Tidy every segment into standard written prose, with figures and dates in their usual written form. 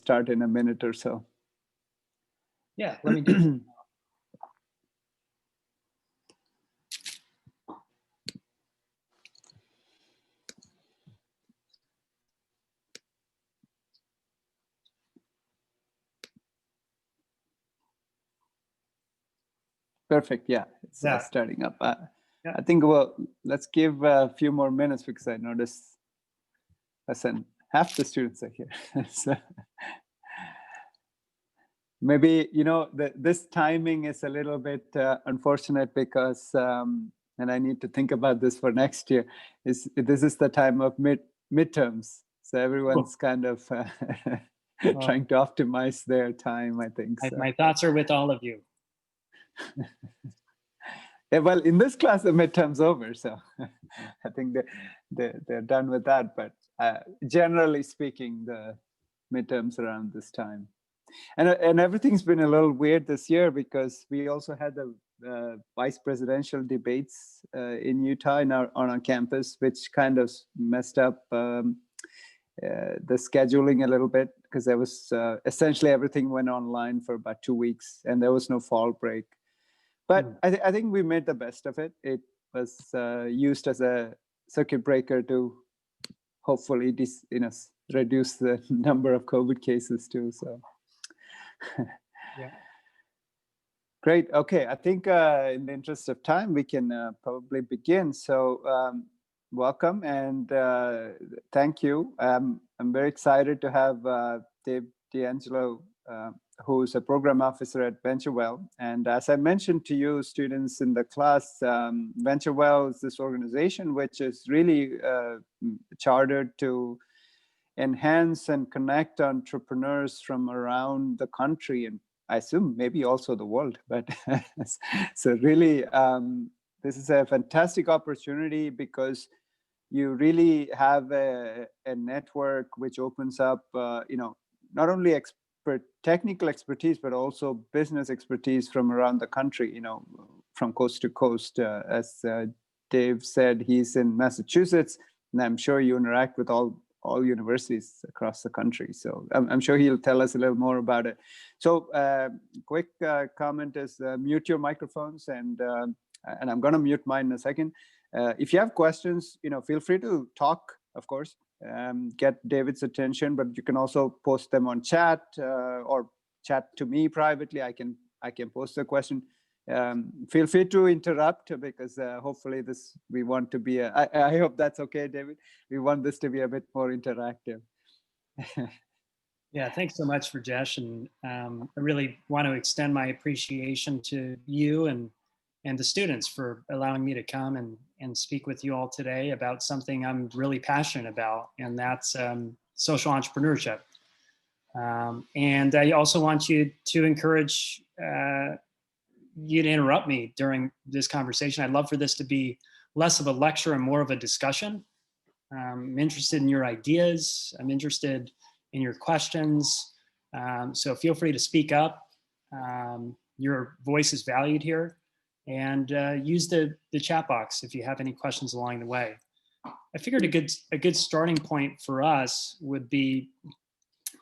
start in a minute or so. Yeah, let me do that. Perfect. Yeah, it's Yeah. starting up. Yeah. I think, well, let's give a few more minutes because I noticed less than half the students are here. So maybe, you know, this timing is a little bit unfortunate because, and I need to think about this for next year, this is the time of midterms. So everyone's kind of trying to optimize their time, I think. So. My thoughts are with all of you. Yeah, well, in this class, the midterm's over, so I think they're done with that. But generally speaking, the midterms around this time, and everything's been a little weird this year because we also had the vice presidential debates in Utah on our campus, which kind of messed up the scheduling a little bit because there was essentially everything went online for about 2 weeks, and there was no fall break. But I think we made the best of it. It was used as a circuit breaker to hopefully reduce the number of COVID cases too. So, yeah. Great. Okay, I think in the interest of time, we can probably begin. So, welcome and thank you. I'm very excited to have Dave D'Angelo, who's a program officer at VentureWell. And as I mentioned to you, students in the class, VentureWell is this organization which is really chartered to enhance and connect entrepreneurs from around the country, and I assume maybe also the world. But so really, this is a fantastic opportunity because you really have a network which opens up, you know, not only technical expertise, but also business expertise from around the country, you know, from coast to coast. As Dave said, he's in Massachusetts, and I'm sure you interact with all universities across the country. So I'm sure he'll tell us a little more about it. So quick comment is mute your microphones, and I'm going to mute mine in a second. If you have questions, you know, feel free to talk, of course. Get David's attention, but you can also post them on chat or chat to me privately. I can post a question. Feel free to interrupt because hopefully we want to be I hope that's okay, David. We want this to be a bit more interactive. Yeah, thanks so much for Jesh, and I really want to extend my appreciation to you and the students for allowing me to come and speak with you all today about something I'm really passionate about, and that's social entrepreneurship. And I also want you to encourage you to interrupt me during this conversation. I'd love for this to be less of a lecture and more of a discussion. I'm interested in your ideas. I'm interested in your questions. So feel free to speak up. Your voice is valued here. And use the chat box if you have any questions along the way. I figured a good starting point for us would be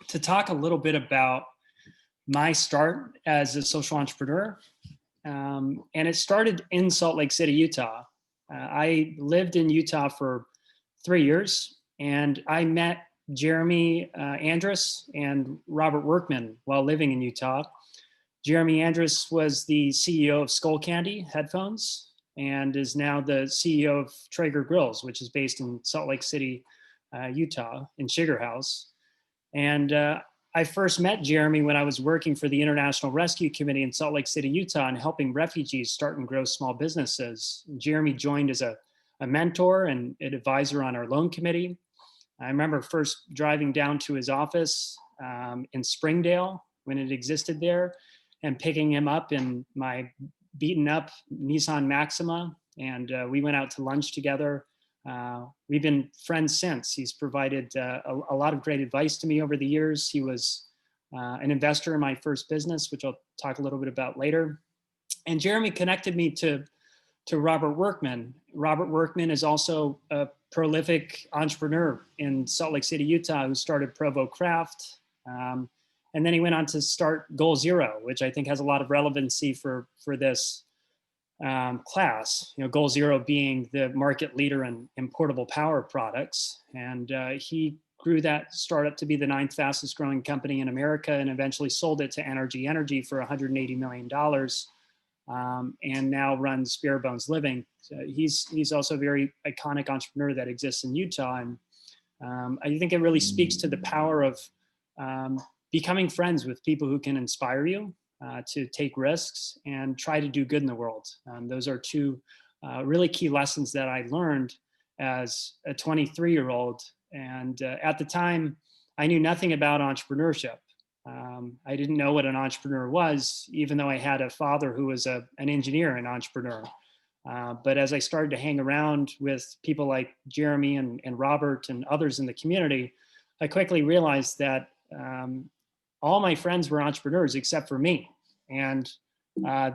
to talk a little bit about my start as a social entrepreneur. And it started in Salt Lake City, Utah. I lived in Utah for 3 years, and I met Jeremy Andrus and Robert Workman while living in Utah. Jeremy Andrus was the CEO of Skullcandy Headphones and is now the CEO of Traeger Grills, which is based in Salt Lake City, Utah, in Sugar House. And I first met Jeremy when I was working for the International Rescue Committee in Salt Lake City, Utah, and helping refugees start and grow small businesses. Jeremy joined as a mentor and an advisor on our loan committee. I remember first driving down to his office in Springdale when it existed there, and picking him up in my beaten up Nissan Maxima. And we went out to lunch together. We've been friends since. He's provided a lot of great advice to me over the years. He was an investor in my first business, which I'll talk a little bit about later. And Jeremy connected me to Robert Workman. Robert Workman is also a prolific entrepreneur in Salt Lake City, Utah, who started Provo Craft, And then he went on to start Goal Zero, which I think has a lot of relevancy for this class. Goal Zero being the market leader in portable power products. And he grew that startup to be the 9th fastest growing company in America, and eventually sold it to Energy for $180 million. And now runs Bare Bones Living. So he's also a very iconic entrepreneur that exists in Utah. And I think it really speaks to the power of becoming friends with people who can inspire you to take risks and try to do good in the world. Those are two really key lessons that I learned as a 23-year-old. And at the time, I knew nothing about entrepreneurship. I didn't know what an entrepreneur was, even though I had a father who was an engineer and entrepreneur. But as I started to hang around with people like Jeremy and Robert and others in the community, I quickly realized that all my friends were entrepreneurs except for me. And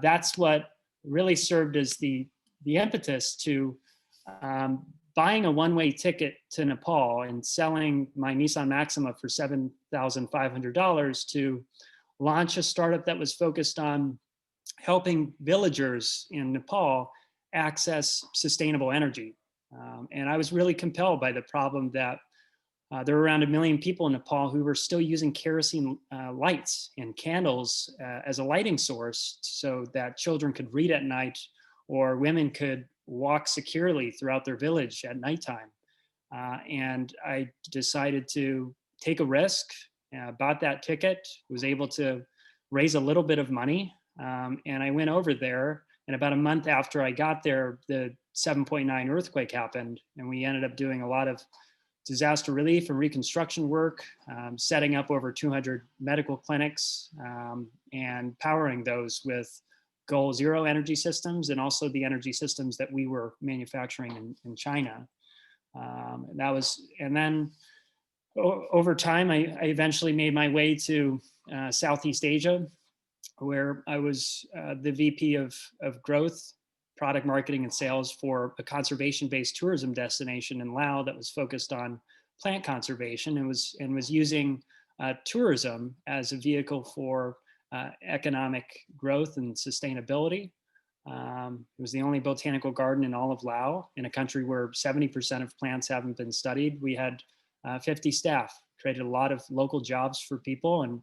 that's what really served as the impetus to buying a one-way ticket to Nepal and selling my Nissan Maxima for $7,500 to launch a startup that was focused on helping villagers in Nepal access sustainable energy. And I was really compelled by the problem that there were around 1 million people in Nepal who were still using kerosene lights and candles as a lighting source so that children could read at night or women could walk securely throughout their village at nighttime. And I decided to take a risk, bought that ticket, was able to raise a little bit of money. And I went over there, and about a month after I got there, the 7.9 earthquake happened, and we ended up doing a lot of disaster relief and reconstruction work, setting up over 200 medical clinics, and powering those with Goal Zero energy systems, and also the energy systems that we were manufacturing in China. And then over time, I eventually made my way to Southeast Asia, where I was the VP of growth, product marketing and sales for a conservation-based tourism destination in Laos that was focused on plant conservation and was using tourism as a vehicle for economic growth and sustainability. It was the only botanical garden in all of Laos, in a country where 70% of plants haven't been studied. We had 50 staff, created a lot of local jobs for people, and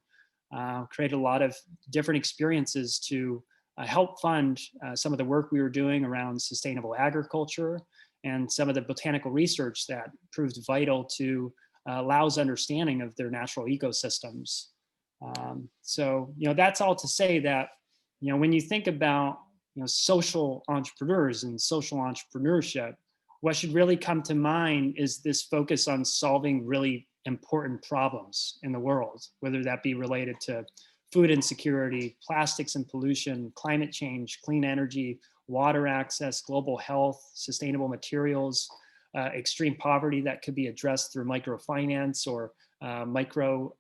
created a lot of different experiences to help fund some of the work we were doing around sustainable agriculture and some of the botanical research that proved vital to Laos' understanding of their natural ecosystems. So, that's all to say that, when you think about, social entrepreneurs and social entrepreneurship, what should really come to mind is this focus on solving really important problems in the world, whether that be related to food insecurity, plastics and pollution, climate change, clean energy, water access, global health, sustainable materials, extreme poverty that could be addressed through microfinance or micro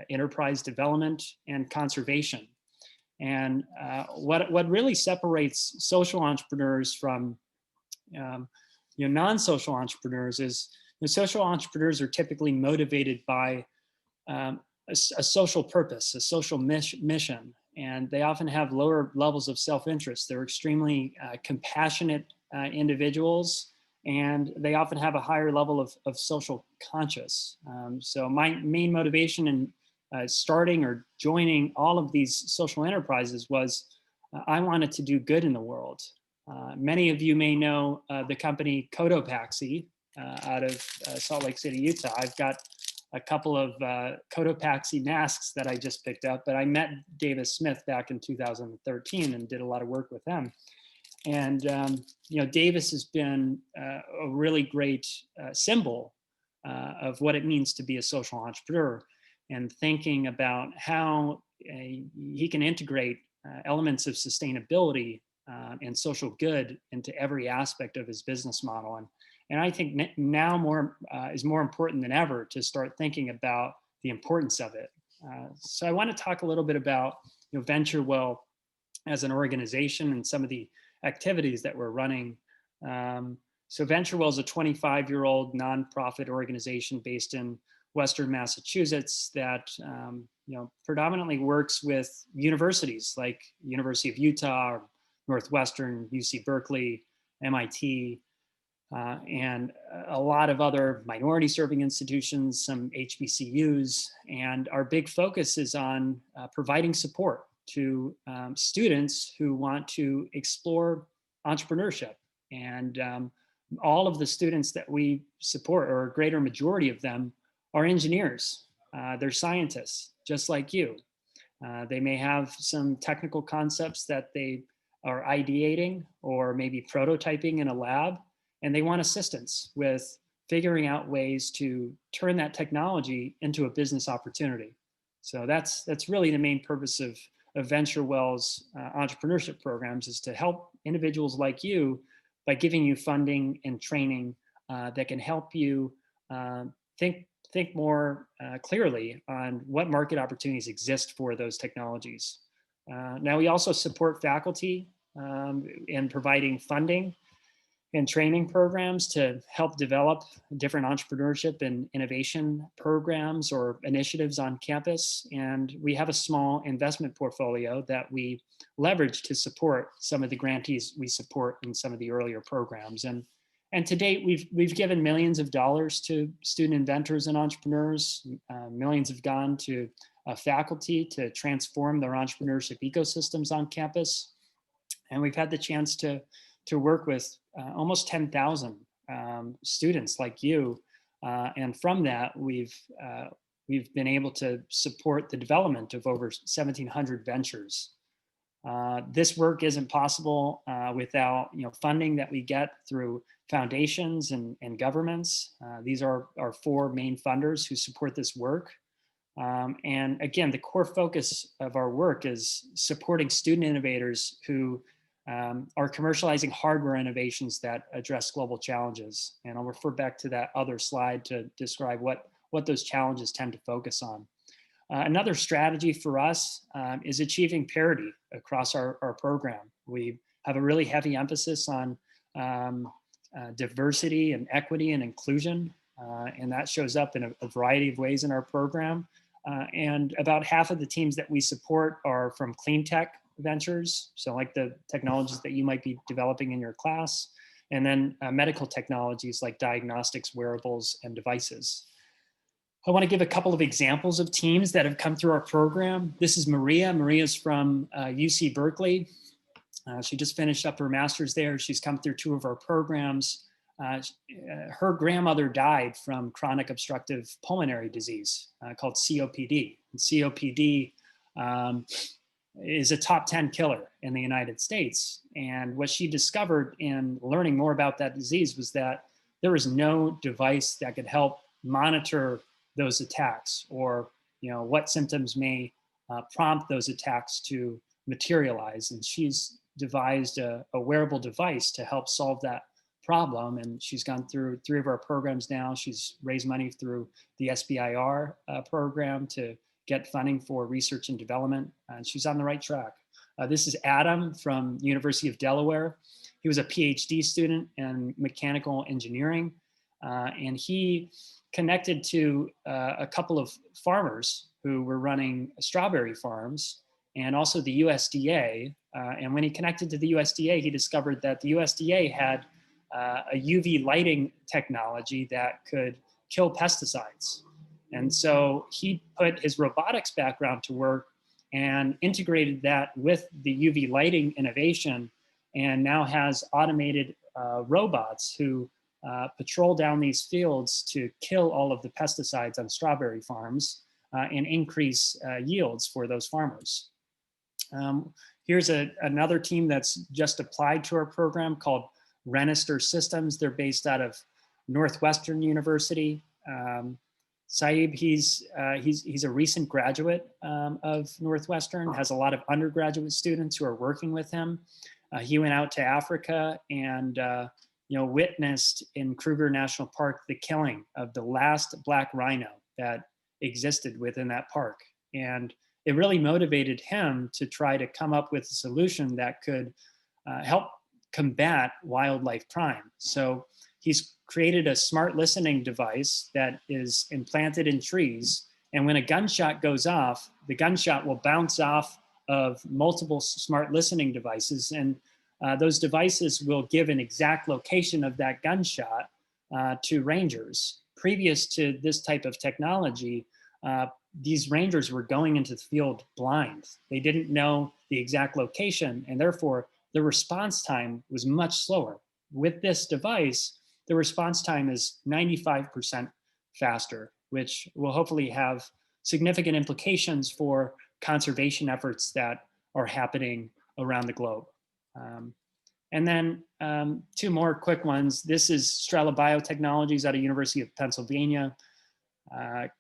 enterprise development, and conservation. And what really separates social entrepreneurs from non-social entrepreneurs is social entrepreneurs are typically motivated by a social purpose, a social mission, and they often have lower levels of self-interest. They're extremely compassionate individuals, and they often have a higher level of social conscious. So my main motivation in starting or joining all of these social enterprises was I wanted to do good in the world. Many of you may know the company Cotopaxi out of Salt Lake City, Utah. I've got a couple of Cotopaxi masks that I just picked up, but I met Davis Smith back in 2013 and did a lot of work with them. And, Davis has been a really great symbol of what it means to be a social entrepreneur, and thinking about how he can integrate elements of sustainability and social good into every aspect of his business model. And I think now is more important than ever to start thinking about the importance of it. So I want to talk a little bit about VentureWell as an organization and some of the activities that we're running. So VentureWell is a 25-year-old nonprofit organization based in Western Massachusetts that predominantly works with universities like University of Utah, Northwestern, UC Berkeley, MIT, and a lot of other minority serving institutions, some HBCUs. And our big focus is on providing support to students who want to explore entrepreneurship. And all of the students that we support, or a greater majority of them, are engineers. They're scientists, just like you. They may have some technical concepts that they are ideating or maybe prototyping in a lab, and they want assistance with figuring out ways to turn that technology into a business opportunity. So that's really the main purpose of VentureWell's entrepreneurship programs, is to help individuals like you by giving you funding and training that can help you think more clearly on what market opportunities exist for those technologies. Now, we also support faculty in providing funding and training programs to help develop different entrepreneurship and innovation programs or initiatives on campus. And we have a small investment portfolio that we leverage to support some of the grantees we support in some of the earlier programs. And to date, we've given millions of dollars to student inventors and entrepreneurs. Millions have gone to faculty to transform their entrepreneurship ecosystems on campus. And we've had the chance to work with almost 10,000 students like you. And from that, we've been able to support the development of over 1,700 ventures. This work isn't possible without funding that we get through foundations and governments. These are our four main funders who support this work. And again, the core focus of our work is supporting student innovators who are commercializing hardware innovations that address global challenges. And I'll refer back to that other slide to describe what those challenges tend to focus on. Another strategy for us is achieving parity across our program. We have a really heavy emphasis on diversity and equity and inclusion, and that shows up in a variety of ways in our program. And about half of the teams that we support are from clean tech ventures, so like the technologies that you might be developing in your class, and then medical technologies like diagnostics, wearables, and devices. I want to give a couple of examples of teams that have come through our program. This is Maria. Maria's from UC Berkeley. She just finished up her master's there. She's come through two of our programs. Her grandmother died from chronic obstructive pulmonary disease called COPD. And COPD is a top 10 killer in the United States. And what she discovered in learning more about that disease was that there was no device that could help monitor those attacks, or what symptoms may prompt those attacks to materialize. And she's devised a wearable device to help solve that problem. And she's gone through 3 of our programs now. She's raised money through the SBIR program to get funding for research and development, and she's on the right track. This is Adam from University of Delaware. He was a PhD student in mechanical engineering, and he connected to a couple of farmers who were running strawberry farms, and also the USDA. And when he connected to the USDA, he discovered that the USDA had a UV lighting technology that could kill pesticides. And so he put his robotics background to work and integrated that with the UV lighting innovation, and now has automated robots who patrol down these fields to kill all of the pesticides on strawberry farms and increase yields for those farmers. Here's another team that's just applied to our program called Renister Systems. They're based out of Northwestern University. Saib, he's a recent graduate of Northwestern, has a lot of undergraduate students who are working with him. He went out to Africa and witnessed in Kruger National Park the killing of the last black rhino that existed within that park. And it really motivated him to try to come up with a solution that could help combat wildlife crime. So he's created a smart listening device that is implanted in trees. And when a gunshot goes off, the gunshot will bounce off of multiple smart listening devices. And those devices will give an exact location of that gunshot to rangers. Previous to this type of technology, these rangers were going into the field blind. They didn't know the exact location, and therefore the response time was much slower. With this device, the response time is 95% faster, which will hopefully have significant implications for conservation efforts that are happening around the globe. And then two more quick ones. This is Strela Biotechnologies out of University of Pennsylvania.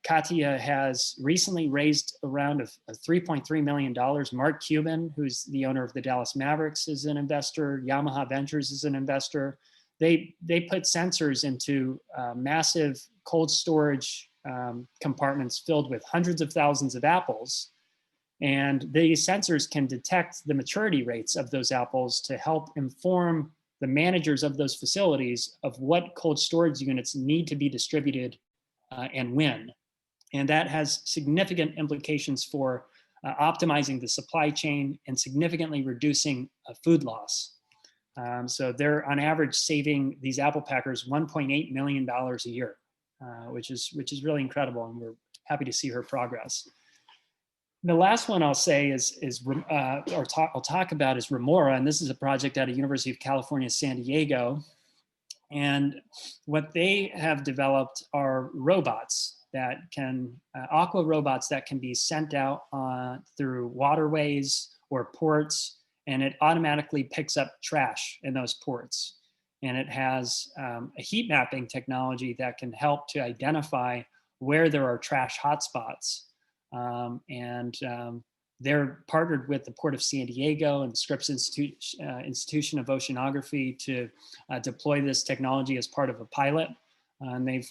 Katia has recently raised around $3.3 million. Mark Cuban, who's the owner of the Dallas Mavericks, is an investor. Yamaha Ventures is an investor. They put sensors into massive cold storage compartments filled with hundreds of thousands of apples. And these sensors can detect the maturity rates of those apples to help inform the managers of those facilities of what cold storage units need to be distributed and when. And that has significant implications for optimizing the supply chain and significantly reducing food loss. So they're on average saving these apple packers $1.8 million a year, which is really incredible, and we're happy to see her progress. The last one I'll say I'll talk about is Remora, and this is a project out of University of California, San Diego. And what they have developed are robots that can, aqua robots that can be sent out through waterways or ports, and it automatically picks up trash in those ports. And it has a heat mapping technology that can help to identify where there are trash hotspots. They're partnered with the Port of San Diego and the Scripps Institution of Oceanography to deploy this technology as part of a pilot. And they've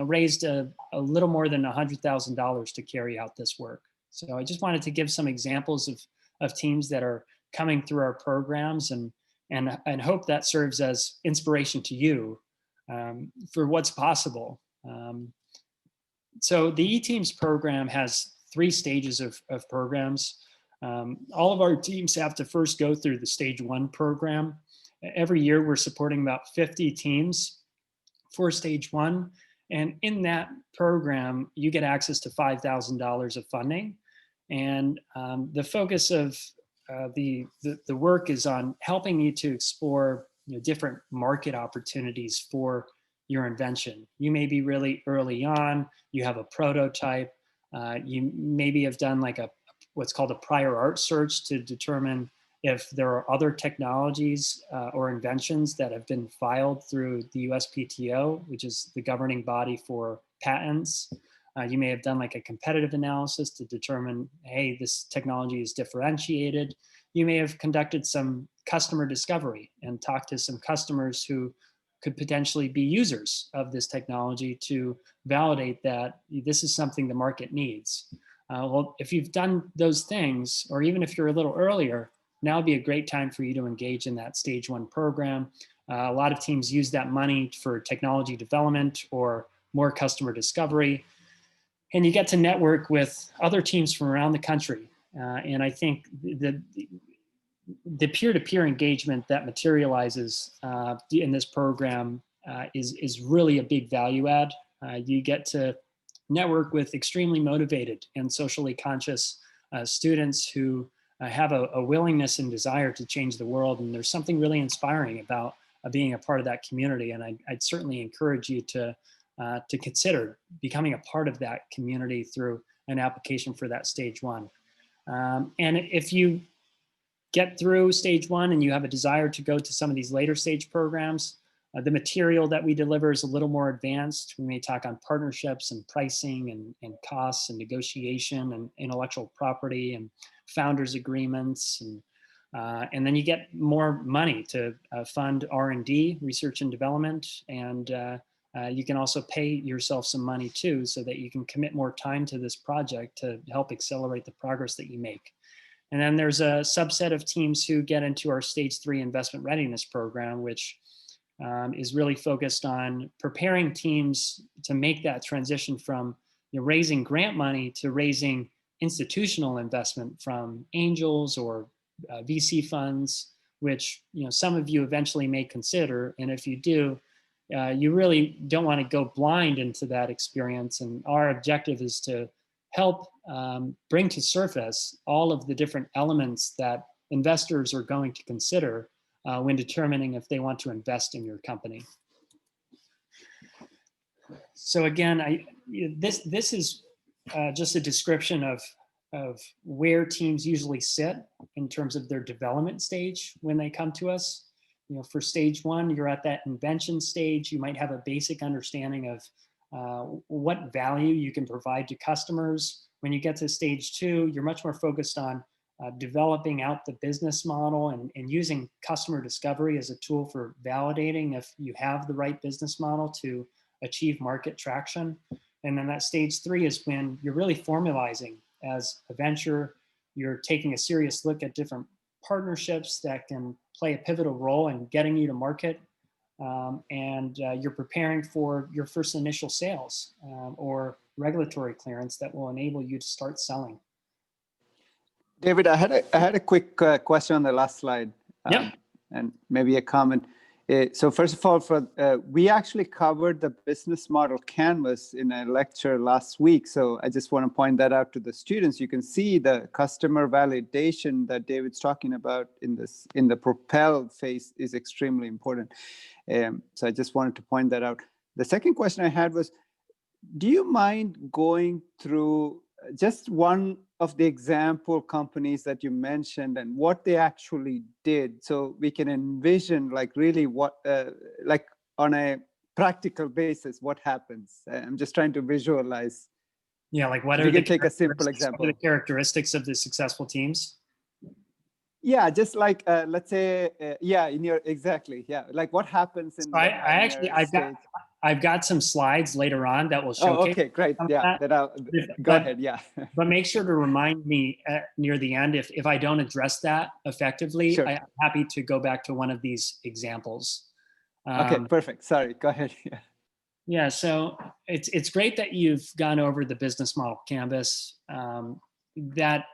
raised a little more than $100,000 to carry out this work. So I just wanted to give some examples of teams that are coming through our programs and hope that serves as inspiration to you for what's possible. So the eTeams program has 3 stages of programs. All of our teams have to first go through the stage 1 program. Every year we're supporting about 50 teams for stage 1. And in that program, you get access to $5,000 of funding. And the focus of the work is on helping you to explore different market opportunities for your invention. You may be really early on, you have a prototype, you maybe have done like what's called a prior art search to determine if there are other technologies or inventions that have been filed through the USPTO, which is the governing body for patents. You may have done like a competitive analysis to determine, hey, this technology is differentiated. You may have conducted some customer discovery and talked to some customers who could potentially be users of this technology to validate that this is something the market needs. Well, if you've done those things, or even if you're a little earlier, now would be a great time for you to engage in that stage 1 program. A lot of teams use that money for technology development or more customer discovery. And you get to network with other teams from around the country. And I think the peer-to-peer engagement that materializes in this program is really a big value add. You get to network with extremely motivated and socially conscious students who have a willingness and desire to change the world. And there's something really inspiring about being a part of that community. And I'd certainly encourage you to consider becoming a part of that community through an application for that stage 1. And if you get through stage 1 and you have a desire to go to some of these later stage programs, the material that we deliver is a little more advanced. We may talk on partnerships and pricing and costs and negotiation and intellectual property and founders agreements. And then you get more money to fund R&D, research and development. And you can also pay yourself some money too, so that you can commit more time to this project to help accelerate the progress that you make. And then there's a subset of teams who get into our stage 3 investment readiness program, which is really focused on preparing teams to make that transition from raising grant money to raising institutional investment from angels or VC funds, which some of you eventually may consider. And if you do, you really don't want to go blind into that experience. And our objective is to help bring to surface all of the different elements that investors are going to consider when determining if they want to invest in your company. So again, this is just a description of where teams usually sit in terms of their development stage when they come to us. For stage one, you're at that invention stage. You might have a basic understanding of what value you can provide to customers. When you get to stage two, you're much more focused on developing out the business model and using customer discovery as a tool for validating if you have the right business model to achieve market traction. And then that stage three is when you're really formalizing as a venture. You're taking a serious look at different partnerships that can play a pivotal role in getting you to market. And you're preparing for your first initial sales or regulatory clearance that will enable you to start selling. David, I had a quick question on the last slide, Yep. and maybe a comment. So first of all, we actually covered the business model canvas in a lecture last week. So I just want to point that out to the students. You can see the customer validation that David's talking about in the propel phase is extremely important. So I just wanted to point that out. The second question I had was, do you mind going through just one of the example companies that you mentioned and what they actually did, so we can envision like really what, like on a practical basis, what happens? I'm just trying to visualize. Yeah, like what you are can take a simple example. What are the characteristics of the successful teams? Yeah, just like let's say, yeah, in your exactly, yeah, like what happens in so I've got some slides later on that will showcase. Oh, okay, great. Yeah, go ahead. Yeah. But make sure to remind me near the end if I don't address that effectively. Sure. I'm happy to go back to one of these examples. Okay, perfect. Sorry, go ahead. Yeah. Yeah, so it's great that you've gone over the business model canvas. That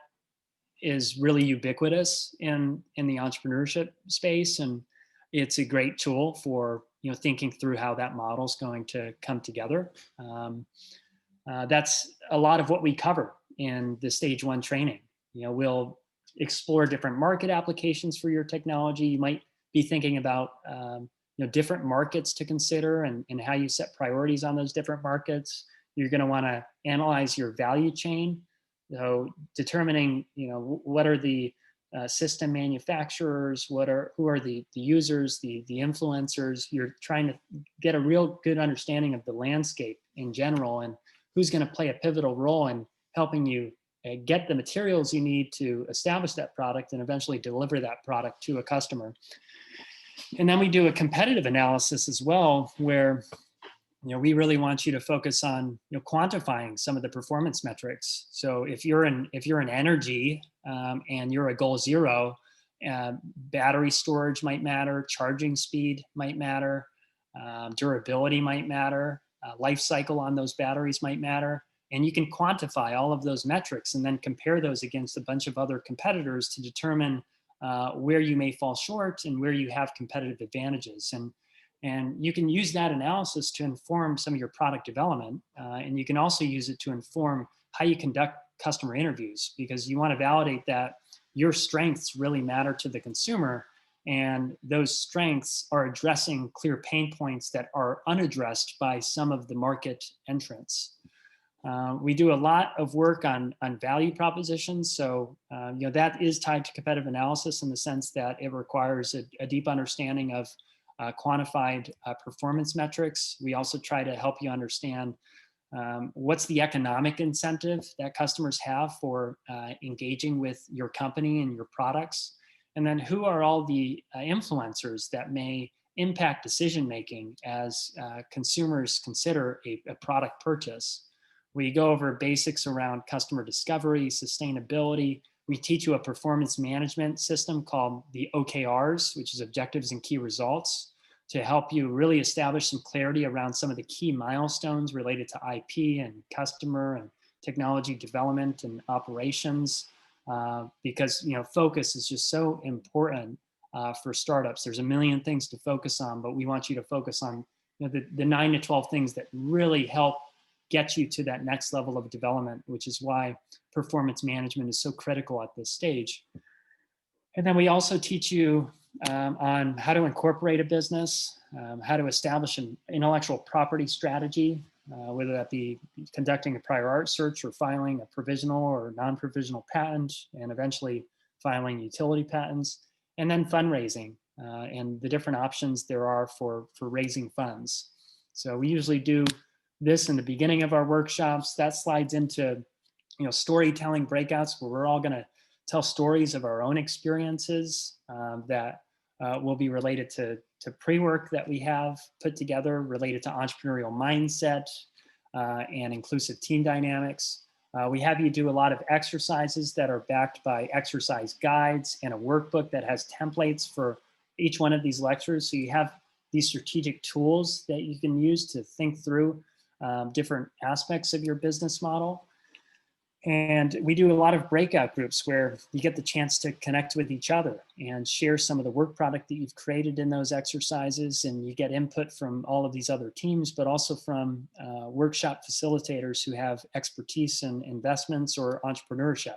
is really ubiquitous in the entrepreneurship space, and it's a great tool for thinking through how that model is going to come together. That's a lot of what we cover in the stage one training. We'll explore different market applications for your technology. You might be thinking about different markets to consider and how you set priorities on those different markets. You're going to want to analyze your value chain. So determining, what are the system manufacturers, who are the users, the influencers. You're trying to get a real good understanding of the landscape in general and who's going to play a pivotal role in helping you get the materials you need to establish that product and eventually deliver that product to a customer. And then we do a competitive analysis as well, where we really want you to focus on quantifying some of the performance metrics. So if you're in energy and you're a goal zero, battery storage might matter, charging speed might matter, durability might matter, life cycle on those batteries might matter, and you can quantify all of those metrics and then compare those against a bunch of other competitors to determine where you may fall short and where you have competitive advantages. And you can use that analysis to inform some of your product development. And you can also use it to inform how you conduct customer interviews, because you want to validate that your strengths really matter to the consumer. And those strengths are addressing clear pain points that are unaddressed by some of the market entrants. We do a lot of work on value propositions. So, that is tied to competitive analysis in the sense that it requires a deep understanding of quantified performance metrics. We also try to help you understand what's the economic incentive that customers have for engaging with your company and your products. And then who are all the influencers that may impact decision-making as consumers consider a product purchase. We go over basics around customer discovery, sustainability. We teach you a performance management system called the OKRs, which is Objectives and Key Results. to help you really establish some clarity around some of the key milestones related to IP and customer and technology development and operations, because focus is just so important for startups. There's a million things to focus on, but we want you to focus on the 9 to 12 things that really help get you to that next level of development, which is why performance management is so critical at this stage. And then we also teach you on how to incorporate a business, how to establish an intellectual property strategy, whether that be conducting a prior art search or filing a provisional or non-provisional patent, and eventually filing utility patents, and then fundraising and the different options there are for raising funds. So we usually do this in the beginning of our workshops. That slides into storytelling breakouts where we're all going to tell stories of our own experiences that will be related to pre-work that we have put together related to entrepreneurial mindset and inclusive team dynamics. We have you do a lot of exercises that are backed by exercise guides and a workbook that has templates for each one of these lectures. So you have these strategic tools that you can use to think through different aspects of your business model. And we do a lot of breakout groups where you get the chance to connect with each other and share some of the work product that you've created in those exercises. And you get input from all of these other teams, but also from workshop facilitators who have expertise in investments or entrepreneurship.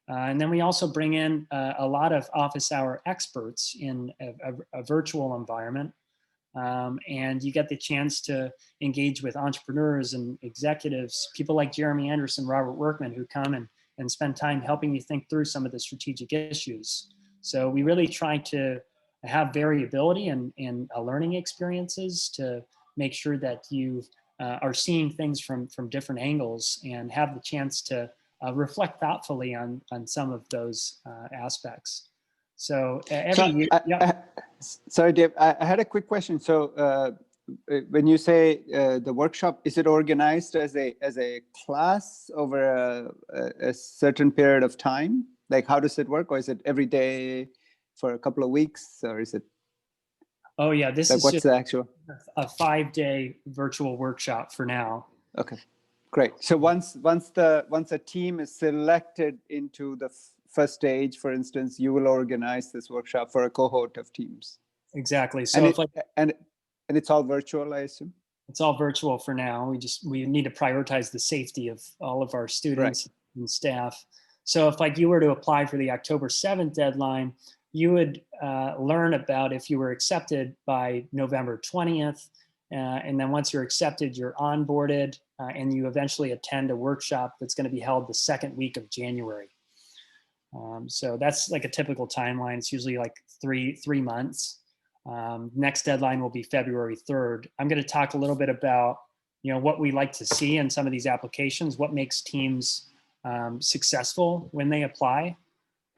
And then we also bring in a lot of office hour experts in a virtual environment. And you get the chance to engage with entrepreneurs and executives, people like Jeremy Anderson, Robert Workman, who come and spend time helping you think through some of the strategic issues. So we really try to have variability in learning experiences to make sure that you are seeing things from different angles and have the chance to reflect thoughtfully on some of those aspects. So every year, sorry, Dave, I had a quick question. So when you say the workshop, is it organized as a class over a certain period of time? Like, how does it work? Or is it every day for a couple of weeks? Or is it? Oh yeah, this like, is what's just the actual? a 5-day virtual workshop for now. Okay, great. So once a team is selected into the first stage, for instance, you will organize this workshop for a cohort of teams. Exactly. So and it's all virtual, I assume? It's all virtual for now. We need to prioritize the safety of all of our students and staff. So if you were to apply for the October 7th deadline, you would learn about if you were accepted by November 20th. And then once you're accepted, you're onboarded and you eventually attend a workshop that's going to be held the second week of January. So that's like a typical timeline. It's usually like three months. Next deadline will be February 3rd. I'm going to talk a little bit about what we like to see in some of these applications, what makes teams successful when they apply.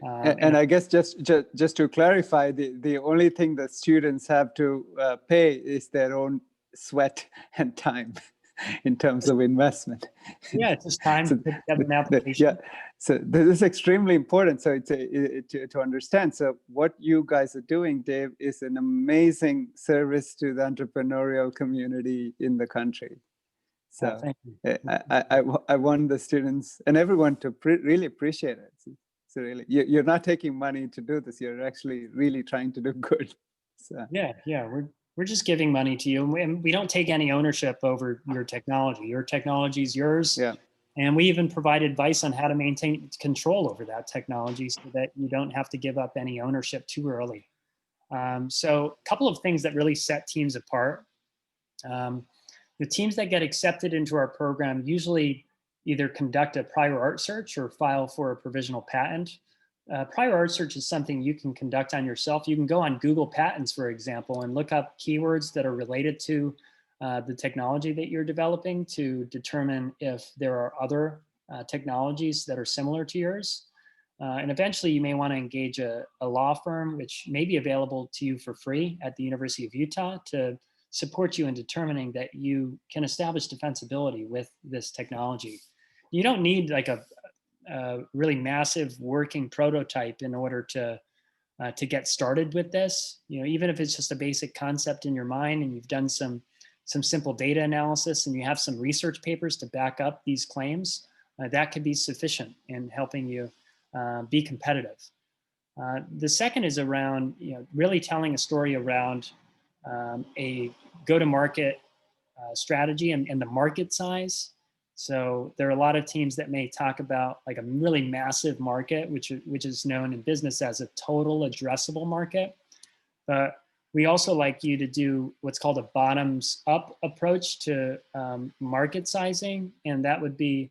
And I guess just to clarify, the only thing that students have to pay is their own sweat and time in terms of investment. Yeah, it's just time to put together an application. Yeah, so this is extremely important. So to understand. So what you guys are doing, Dave, is an amazing service to the entrepreneurial community in the country. So thank you. I want the students and everyone to really appreciate it. So really, you're not taking money to do this. You're actually really trying to do good. So. Yeah, we're just giving money to you, and we don't take any ownership over your technology. Your technology is yours. Yeah. And we even provide advice on how to maintain control over that technology so that you don't have to give up any ownership too early. So a couple of things that really set teams apart. The teams that get accepted into our program usually either conduct a prior art search or file for a provisional patent. Prior art search is something you can conduct on yourself. You can go on Google Patents, for example, and look up keywords that are related to the technology that you're developing to determine if there are other technologies that are similar to yours. And eventually you may want to engage a law firm, which may be available to you for free at the University of Utah to support you in determining that you can establish defensibility with this technology. You don't need like a really massive working prototype in order to to get started with this. Even if it's just a basic concept in your mind and you've done some simple data analysis and you have some research papers to back up these claims, that could be sufficient in helping you be competitive. The second is around really telling a story around a go-to-market strategy and the market size. So there are a lot of teams that may talk about like a really massive market, which is known in business as a total addressable market. But we also like you to do what's called a bottoms up approach to market sizing. And that would be,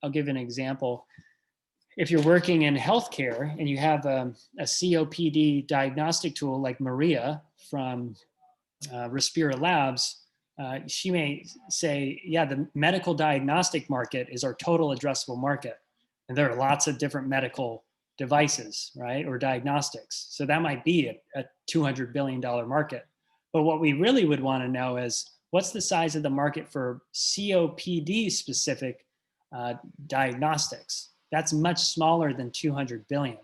I'll give an example. If you're working in healthcare and you have a COPD diagnostic tool like Maria from Respira Labs, she may say, yeah, the medical diagnostic market is our total addressable market. And there are lots of different medical devices, right, or diagnostics. So that might be a $200 billion market. But what we really would want to know is what's the size of the market for COPD specific diagnostics? That's much smaller than 200 billion.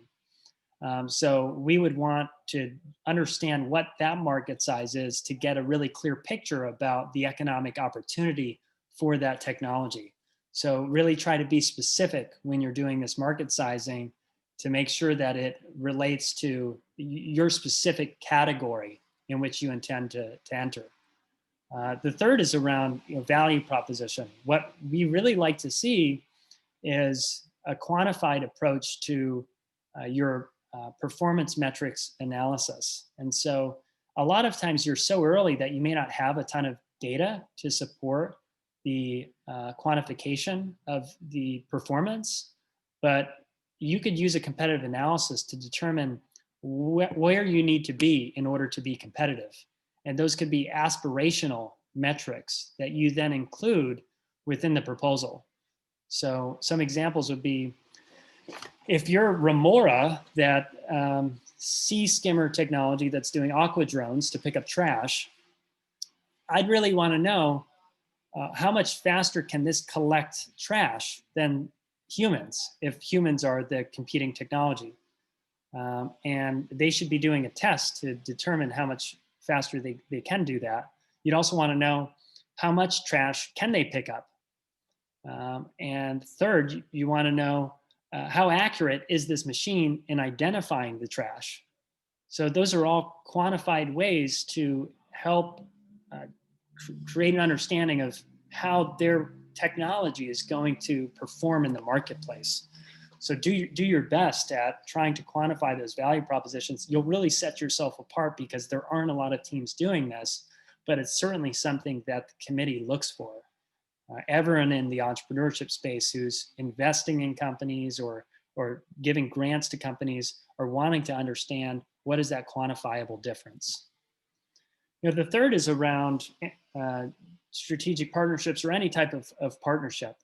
So we would want to understand what that market size is to get a really clear picture about the economic opportunity for that technology. So really try to be specific when you're doing this market sizing to make sure that it relates to your specific category in which you intend to enter. The third is around value proposition. What we really like to see is a quantified approach to your performance metrics analysis. And so a lot of times you're so early that you may not have a ton of data to support the quantification of the performance, but you could use a competitive analysis to determine where you need to be in order to be competitive. And those could be aspirational metrics that you then include within the proposal. So some examples would be, if you're Remora, that sea skimmer technology that's doing aqua drones to pick up trash, I'd really want to know how much faster can this collect trash than humans, if humans are the competing technology. And they should be doing a test to determine how much faster they can do that. You'd also want to know how much trash can they pick up. And third, you want to know how accurate is this machine in identifying the trash? So those are all quantified ways to help create an understanding of how their technology is going to perform in the marketplace. So do your best at trying to quantify those value propositions. You'll really set yourself apart because there aren't a lot of teams doing this, but it's certainly something that the committee looks for. Everyone in the entrepreneurship space who's investing in companies or giving grants to companies are wanting to understand what is that quantifiable difference. The third is around strategic partnerships or any type of partnership.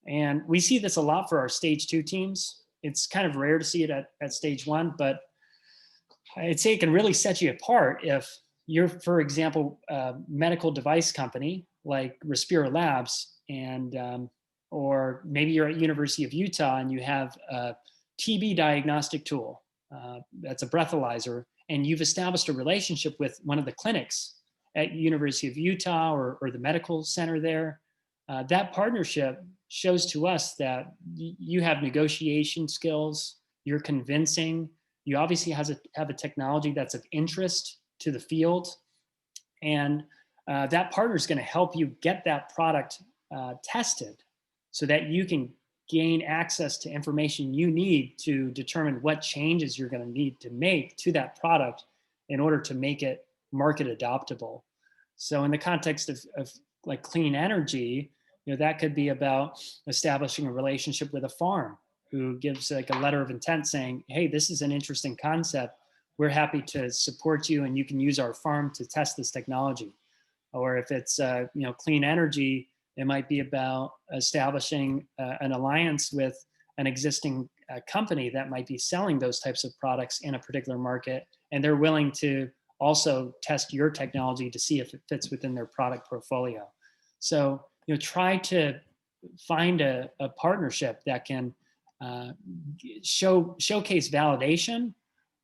And we see this a lot for our stage 2 teams. It's kind of rare to see it at stage 1, but I'd say it can really set you apart if you're, for example, a medical device company like Respira Labs, and or maybe you're at University of Utah and you have a TB diagnostic tool that's a breathalyzer, and you've established a relationship with one of the clinics at University of Utah or the medical center there. That partnership shows to us that you have negotiation skills, you're convincing, you obviously have a technology that's of interest to the field, and that partner is going to help you get that product tested so that you can gain access to information you need to determine what changes you're going to need to make to that product in order to make it market adoptable. So in the context of like clean energy, that could be about establishing a relationship with a farm who gives like a letter of intent saying, hey, this is an interesting concept. We're happy to support you and you can use our farm to test this technology. Or if it's clean energy, it might be about establishing an alliance with an existing company that might be selling those types of products in a particular market, and they're willing to also test your technology to see if it fits within their product portfolio. So try to find a partnership that can showcase validation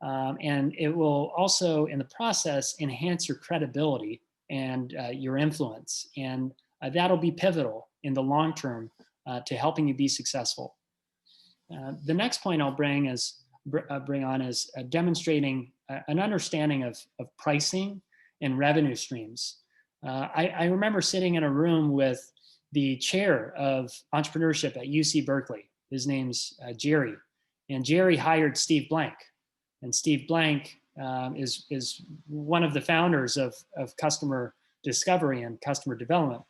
And it will also, in the process, enhance your credibility and your influence. And that'll be pivotal in the long term to helping you be successful. The next point I'll bring on is demonstrating an understanding of pricing and revenue streams. I remember sitting in a room with the chair of entrepreneurship at UC Berkeley. His name's Jerry, and Jerry hired Steve Blank, and Steve Blank is one of the founders of customer discovery and customer development.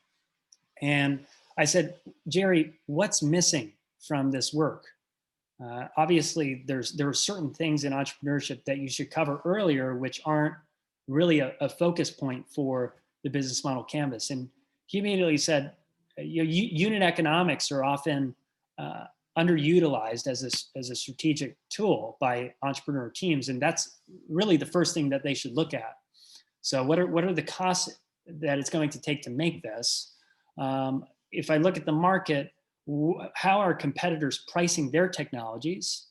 And I said, Jerry, what's missing from this work? Obviously, there are certain things in entrepreneurship that you should cover earlier, which aren't really a focus point for the business model canvas. And he immediately said, unit economics are often underutilized as a strategic tool by entrepreneur teams, and that's really the first thing that they should look at. So, what are the costs that it's going to take to make this? If I look at the market, how are competitors pricing their technologies?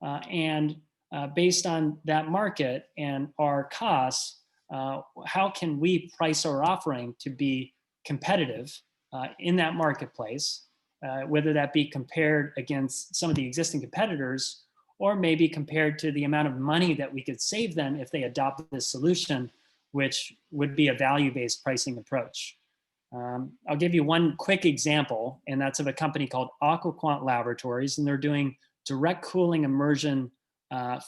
And based on that market and our costs, how can we price our offering to be competitive in that marketplace, whether that be compared against some of the existing competitors, or maybe compared to the amount of money that we could save them if they adopt this solution, which would be a value-based pricing approach. I'll give you one quick example, and that's of a company called AquaQuant Laboratories, and they're doing direct cooling immersion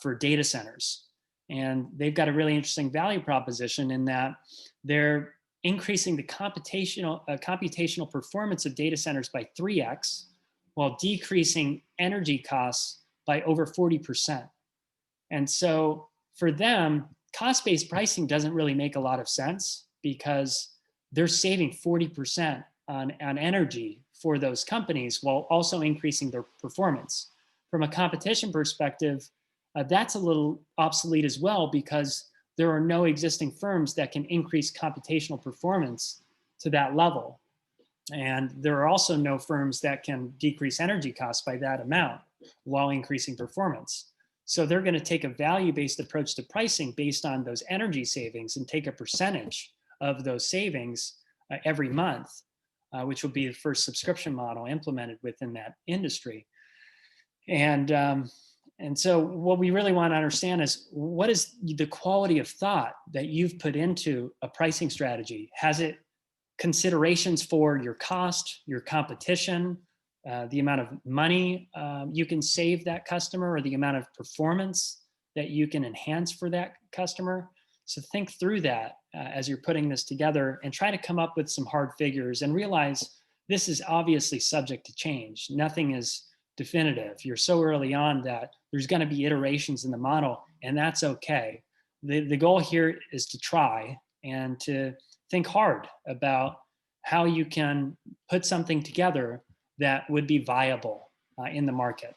for data centers. And they've got a really interesting value proposition in that they're increasing the computational performance of data centers by 3x, while decreasing energy costs by over 40%. And so for them, cost-based pricing doesn't really make a lot of sense because they're saving 40% on energy for those companies while also increasing their performance. From a competition perspective, that's a little obsolete as well because there are no existing firms that can increase computational performance to that level. And there are also no firms that can decrease energy costs by that amount while increasing performance. So they're going to take a value-based approach to pricing based on those energy savings and take a percentage of those savings every month, which will be the first subscription model implemented within that industry. And so what we really want to understand is what is the quality of thought that you've put into a pricing strategy? Has it considerations for your cost, your competition, the amount of money you can save that customer, or the amount of performance that you can enhance for that customer? So think through that as you're putting this together and try to come up with some hard figures and realize this is obviously subject to change. Nothing is definitive. You're so early on that there's going to be iterations in the model, and that's okay. The goal here is to try and to think hard about how you can put something together that would be viable in the market.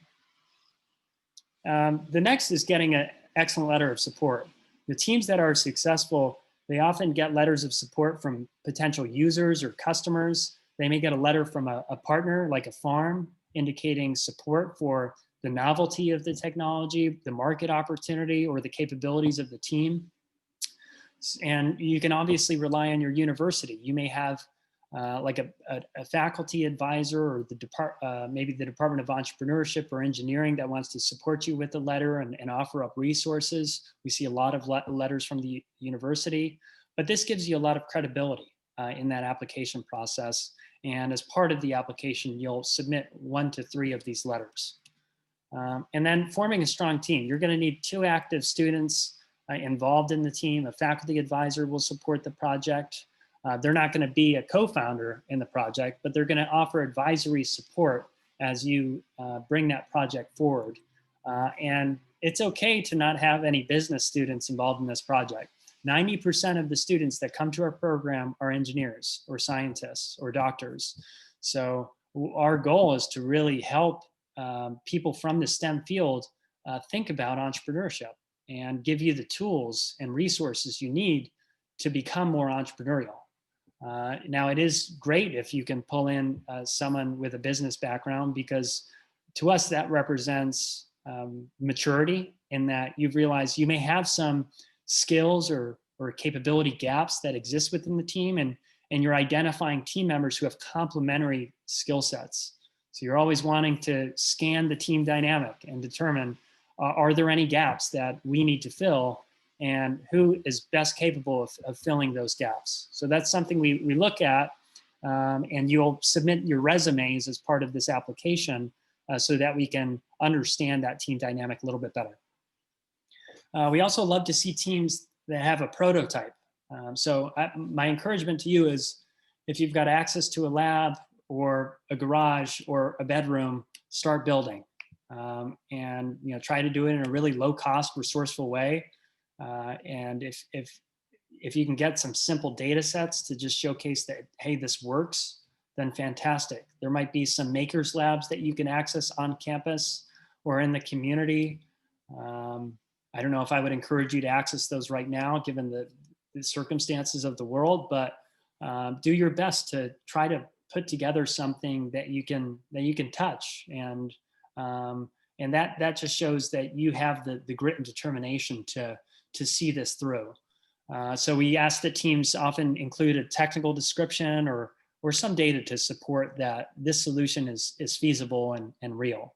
The next is getting an excellent letter of support. The teams that are successful, they often get letters of support from potential users or customers. They may get a letter from a partner like a farm indicating support for the novelty of the technology, the market opportunity, or the capabilities of the team. And you can obviously rely on your university. You may have like a faculty advisor or maybe the Department of Entrepreneurship or Engineering that wants to support you with the letter and offer up resources. We see a lot of letters from the university, but this gives you a lot of credibility in that application process. And as part of the application, you'll submit 1 to 3 of these letters. And then forming a strong team. You're going to need 2 active students involved in the team. A faculty advisor will support the project. They're not going to be a co-founder in the project, but they're going to offer advisory support as you bring that project forward. And it's okay to not have any business students involved in this project. 90% of the students that come to our program are engineers or scientists or doctors. So our goal is to really help people from the STEM field think about entrepreneurship and give you the tools and resources you need to become more entrepreneurial. Now, it is great if you can pull in someone with a business background, because to us that represents maturity, in that you've realized you may have some skills or capability gaps that exist within the team, and you're identifying team members who have complementary skill sets. So you're always wanting to scan the team dynamic and determine, are there any gaps that we need to fill, and who is best capable of filling those gaps? So that's something we look at, and you'll submit your resumes as part of this application so that we can understand that team dynamic a little bit better. We also love to see teams that have a prototype. My encouragement to you is, if you've got access to a lab or a garage or a bedroom, start building. And try to do it in a really low cost, resourceful way. And if you can get some simple data sets to just showcase that, hey, this works, then fantastic. There might be some makers labs that you can access on campus or in the community. I don't know if I would encourage you to access those right now, given the circumstances of the world, but do your best to try to put together something that you can touch, and that just shows that you have the grit and determination to see this through. So we ask that teams often include a technical description or some data to support that this solution is feasible and real.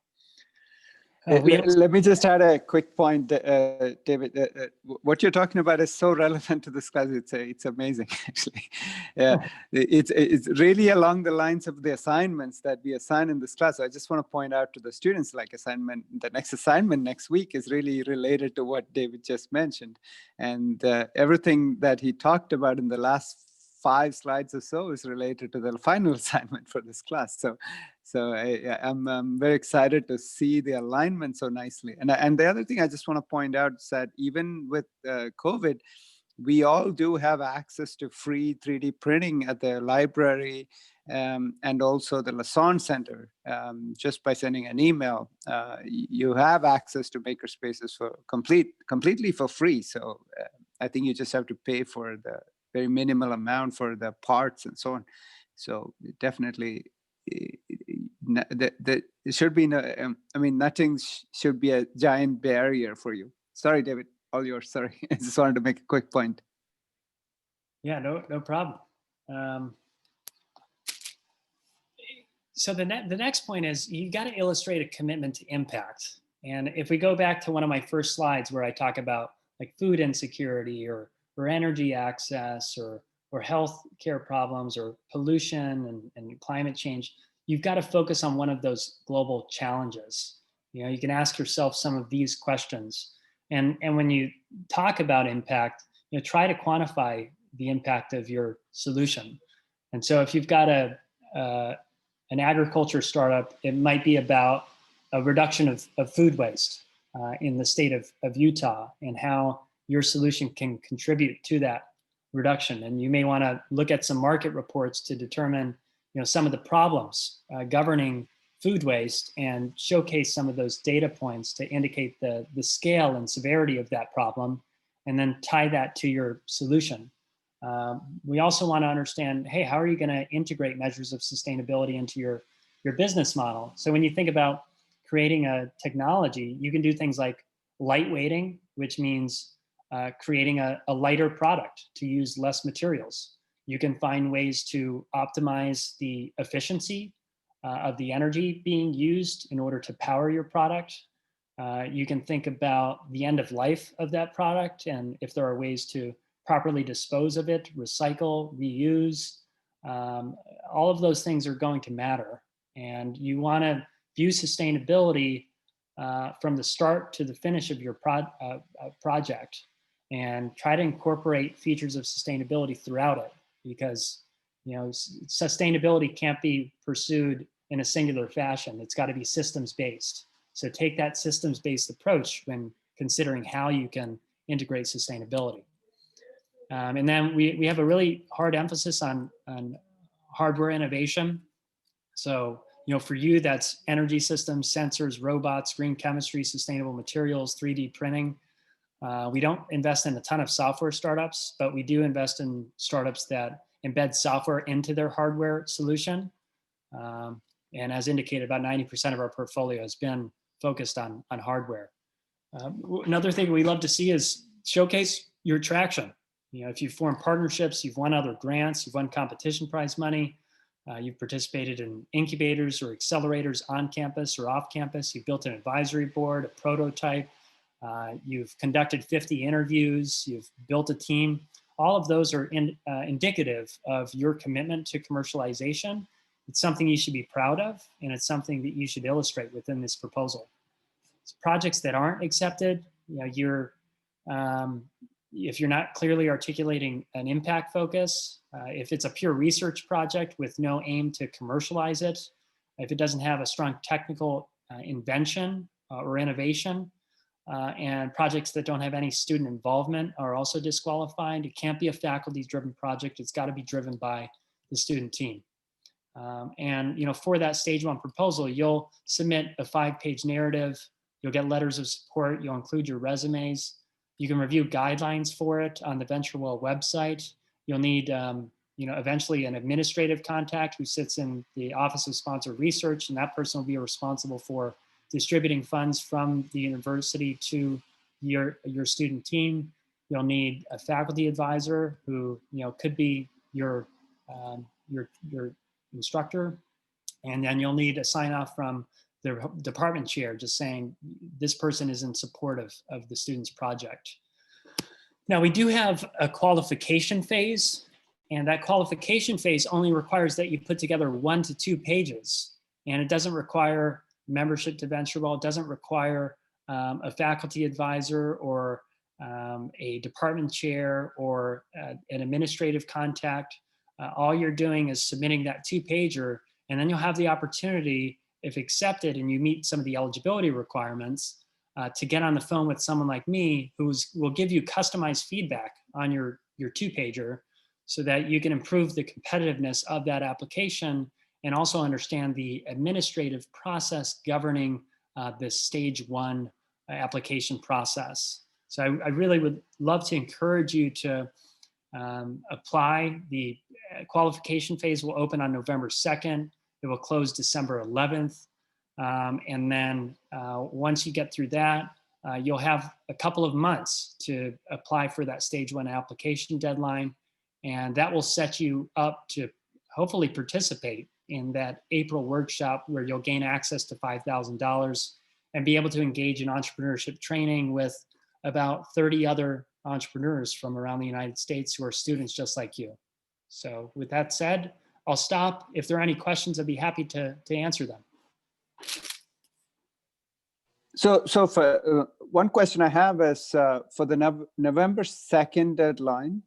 Let me just add a quick point, David. What you're talking about is so relevant to this class. It's amazing, actually. Yeah, it's really along the lines of the assignments that we assign in this class. So I just want to point out to the students, like the next assignment next week is really related to what David just mentioned, and everything that he talked about in the last 5 slides or so is related to the final assignment for this class. So I'm very excited to see the alignment so nicely. And the other thing I just want to point out is that even with COVID, we all do have access to free 3D printing at the library and also the Lassonde Center. Just by sending an email, you have access to makerspaces for completely for free. So I think you just have to pay for the very minimal amount for the parts and so on. So definitely, it should be no. I mean, nothing should be a giant barrier for you. Sorry, David, all yours. Sorry, I just wanted to make a quick point. Yeah, no problem. So the next point is, you got to illustrate a commitment to impact. And if we go back to one of my first slides where I talk about like food insecurity or energy access or health care problems or pollution and climate change, you've got to focus on one of those global challenges. You can ask yourself some of these questions. And when you talk about impact, try to quantify the impact of your solution. And so if you've got an agriculture startup, it might be about a reduction of food waste in the state of Utah, and how your solution can contribute to that reduction. And you may want to look at some market reports to determine some of the problems governing food waste, and showcase some of those data points to indicate the scale and severity of that problem, and then tie that to your solution. We also want to understand, hey, how are you going to integrate measures of sustainability into your business model? So when you think about creating a technology, you can do things like lightweighting, which means creating a lighter product to use less materials. You can find ways to optimize the efficiency of the energy being used in order to power your product. You can think about the end of life of that product, and if there are ways to properly dispose of it, recycle, reuse. All of those things are going to matter. And you want to view sustainability from the start to the finish of your project, and try to incorporate features of sustainability throughout it, because sustainability can't be pursued in a singular fashion. It's got to be systems-based. So take that systems-based approach when considering how you can integrate sustainability. And then we have a really hard emphasis on hardware innovation. So, for you, that's energy systems, sensors, robots, green chemistry, sustainable materials, 3D printing. We don't invest in a ton of software startups, but we do invest in startups that embed software into their hardware solution. And as indicated, about 90% of our portfolio has been focused on hardware. Another thing we love to see is showcase your traction. If you've formed partnerships, you've won other grants, you've won competition prize money, you've participated in incubators or accelerators on campus or off campus, you've built an advisory board, a prototype, you've conducted 50 interviews, you've built a team. All of those are indicative of your commitment to commercialization. It's something you should be proud of, and it's something that you should illustrate within this proposal. Projects that aren't accepted, if you're not clearly articulating an impact focus, if it's a pure research project with no aim to commercialize it, if it doesn't have a strong technical invention or innovation, and projects that don't have any student involvement are also disqualified. It can't be a faculty-driven project. It's got to be driven by the student team. And for that stage 1 proposal, you'll submit a 5-page narrative. You'll get letters of support. You'll include your resumes. You can review guidelines for it on the VentureWell website. You'll need, eventually an administrative contact who sits in the Office of Sponsored Research, and that person will be responsible for distributing funds from the university to your student team. You'll need a faculty advisor who could be your instructor, and then you'll need a sign off from the department chair just saying this person is in support of the student's project. Now we do have a qualification phase, and that qualification phase only requires that you put together 1 to 2 pages, and it doesn't require membership to VentureWell. It doesn't require a faculty advisor or a department chair or an administrative contact. All you're doing is submitting that 2-pager, and then you'll have the opportunity, if accepted and you meet some of the eligibility requirements, to get on the phone with someone like me who will give you customized feedback on your 2-pager so that you can improve the competitiveness of that application and also understand the administrative process governing the stage 1 application process. So I really would love to encourage you to apply. The qualification phase will open on November 2nd. It will close December 11th. And then once you get through that, you'll have a couple of months to apply for that stage 1 application deadline. And that will set you up to hopefully participate in that April workshop where you'll gain access to $5,000 and be able to engage in entrepreneurship training with about 30 other entrepreneurs from around the United States who are students just like you. So with that said, I'll stop. If there are any questions, I'd be happy to answer them. So for one question I have is for the November 2nd deadline,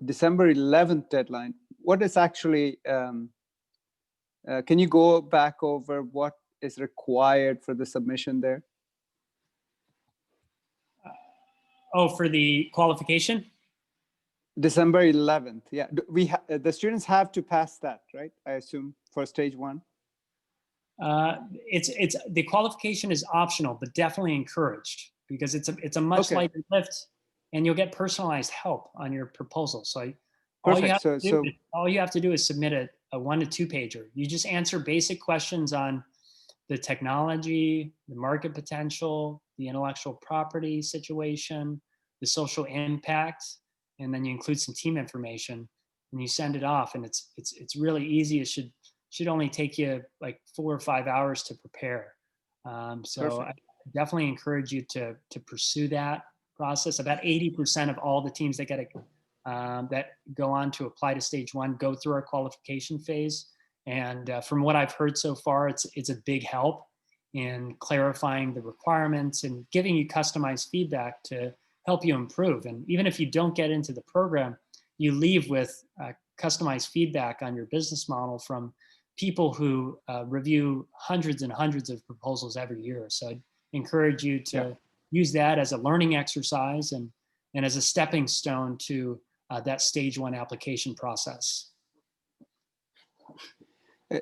December 11th deadline, what is actually, can you go back over what is required for the submission there? For the qualification? December 11th, yeah. The students have to pass that, right? I assume for stage 1. It's the qualification is optional, but definitely encouraged because it's a much lighter lift, and you'll get personalized help on your proposal. So all you have to do is submit a 1 to 2 pager. You just answer basic questions on the technology, the market potential, the intellectual property situation, the social impact, and then you include some team information, and you send it off. And it's really easy. It should only take you like 4 or 5 hours to prepare. So I definitely encourage you to pursue that process. About 80% of all the teams that that go on to apply to stage 1 go through our qualification phase. And from what I've heard so far, it's a big help in clarifying the requirements and giving you customized feedback to help you improve. And even if you don't get into the program, you leave with customized feedback on your business model from people who review hundreds and hundreds of proposals every year. So I'd encourage you to use that as a learning exercise and as a stepping stone to that stage 1 application process.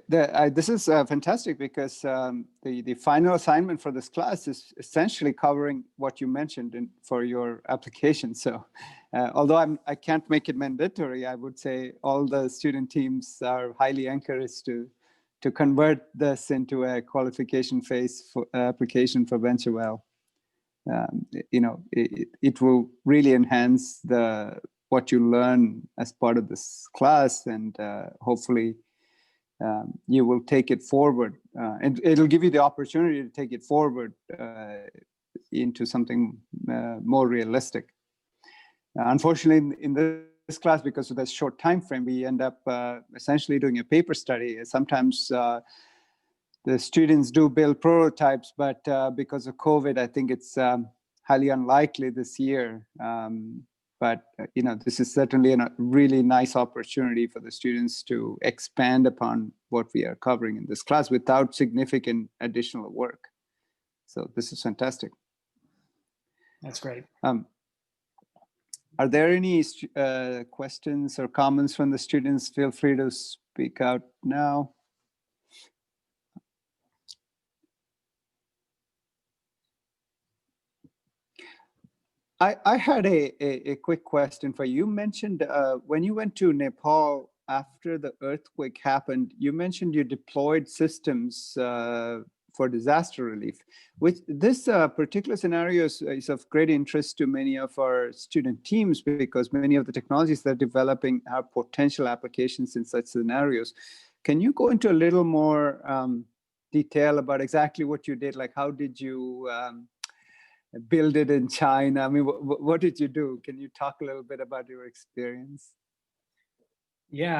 This is fantastic because the final assignment for this class is essentially covering what you mentioned for your application. So although I can't make it mandatory, I would say all the student teams are highly encouraged to to convert this into a qualification phase for, application for VentureWell. It will really enhance what you learn as part of this class, and hopefully you will take it forward, and it'll give you the opportunity to take it forward into something more realistic. Unfortunately, in this class, because of the short time frame, we end up essentially doing a paper study. Sometimes the students do build prototypes, but because of COVID, I think it's highly unlikely this year. But this is certainly a really nice opportunity for the students to expand upon what we are covering in this class without significant additional work. So this is fantastic. That's great. Are there any questions or comments from the students? Feel free to speak out now. I had a quick question for you. You mentioned when you went to Nepal after the earthquake happened, you mentioned you deployed systems for disaster relief. This particular scenario is of great interest to many of our student teams, because many of the technologies they're developing have potential applications in such scenarios. Can you go into a little more detail about exactly what you did? Like, how did you build it in China? I mean, what did you do? Can you talk a little bit about your experience? Yeah,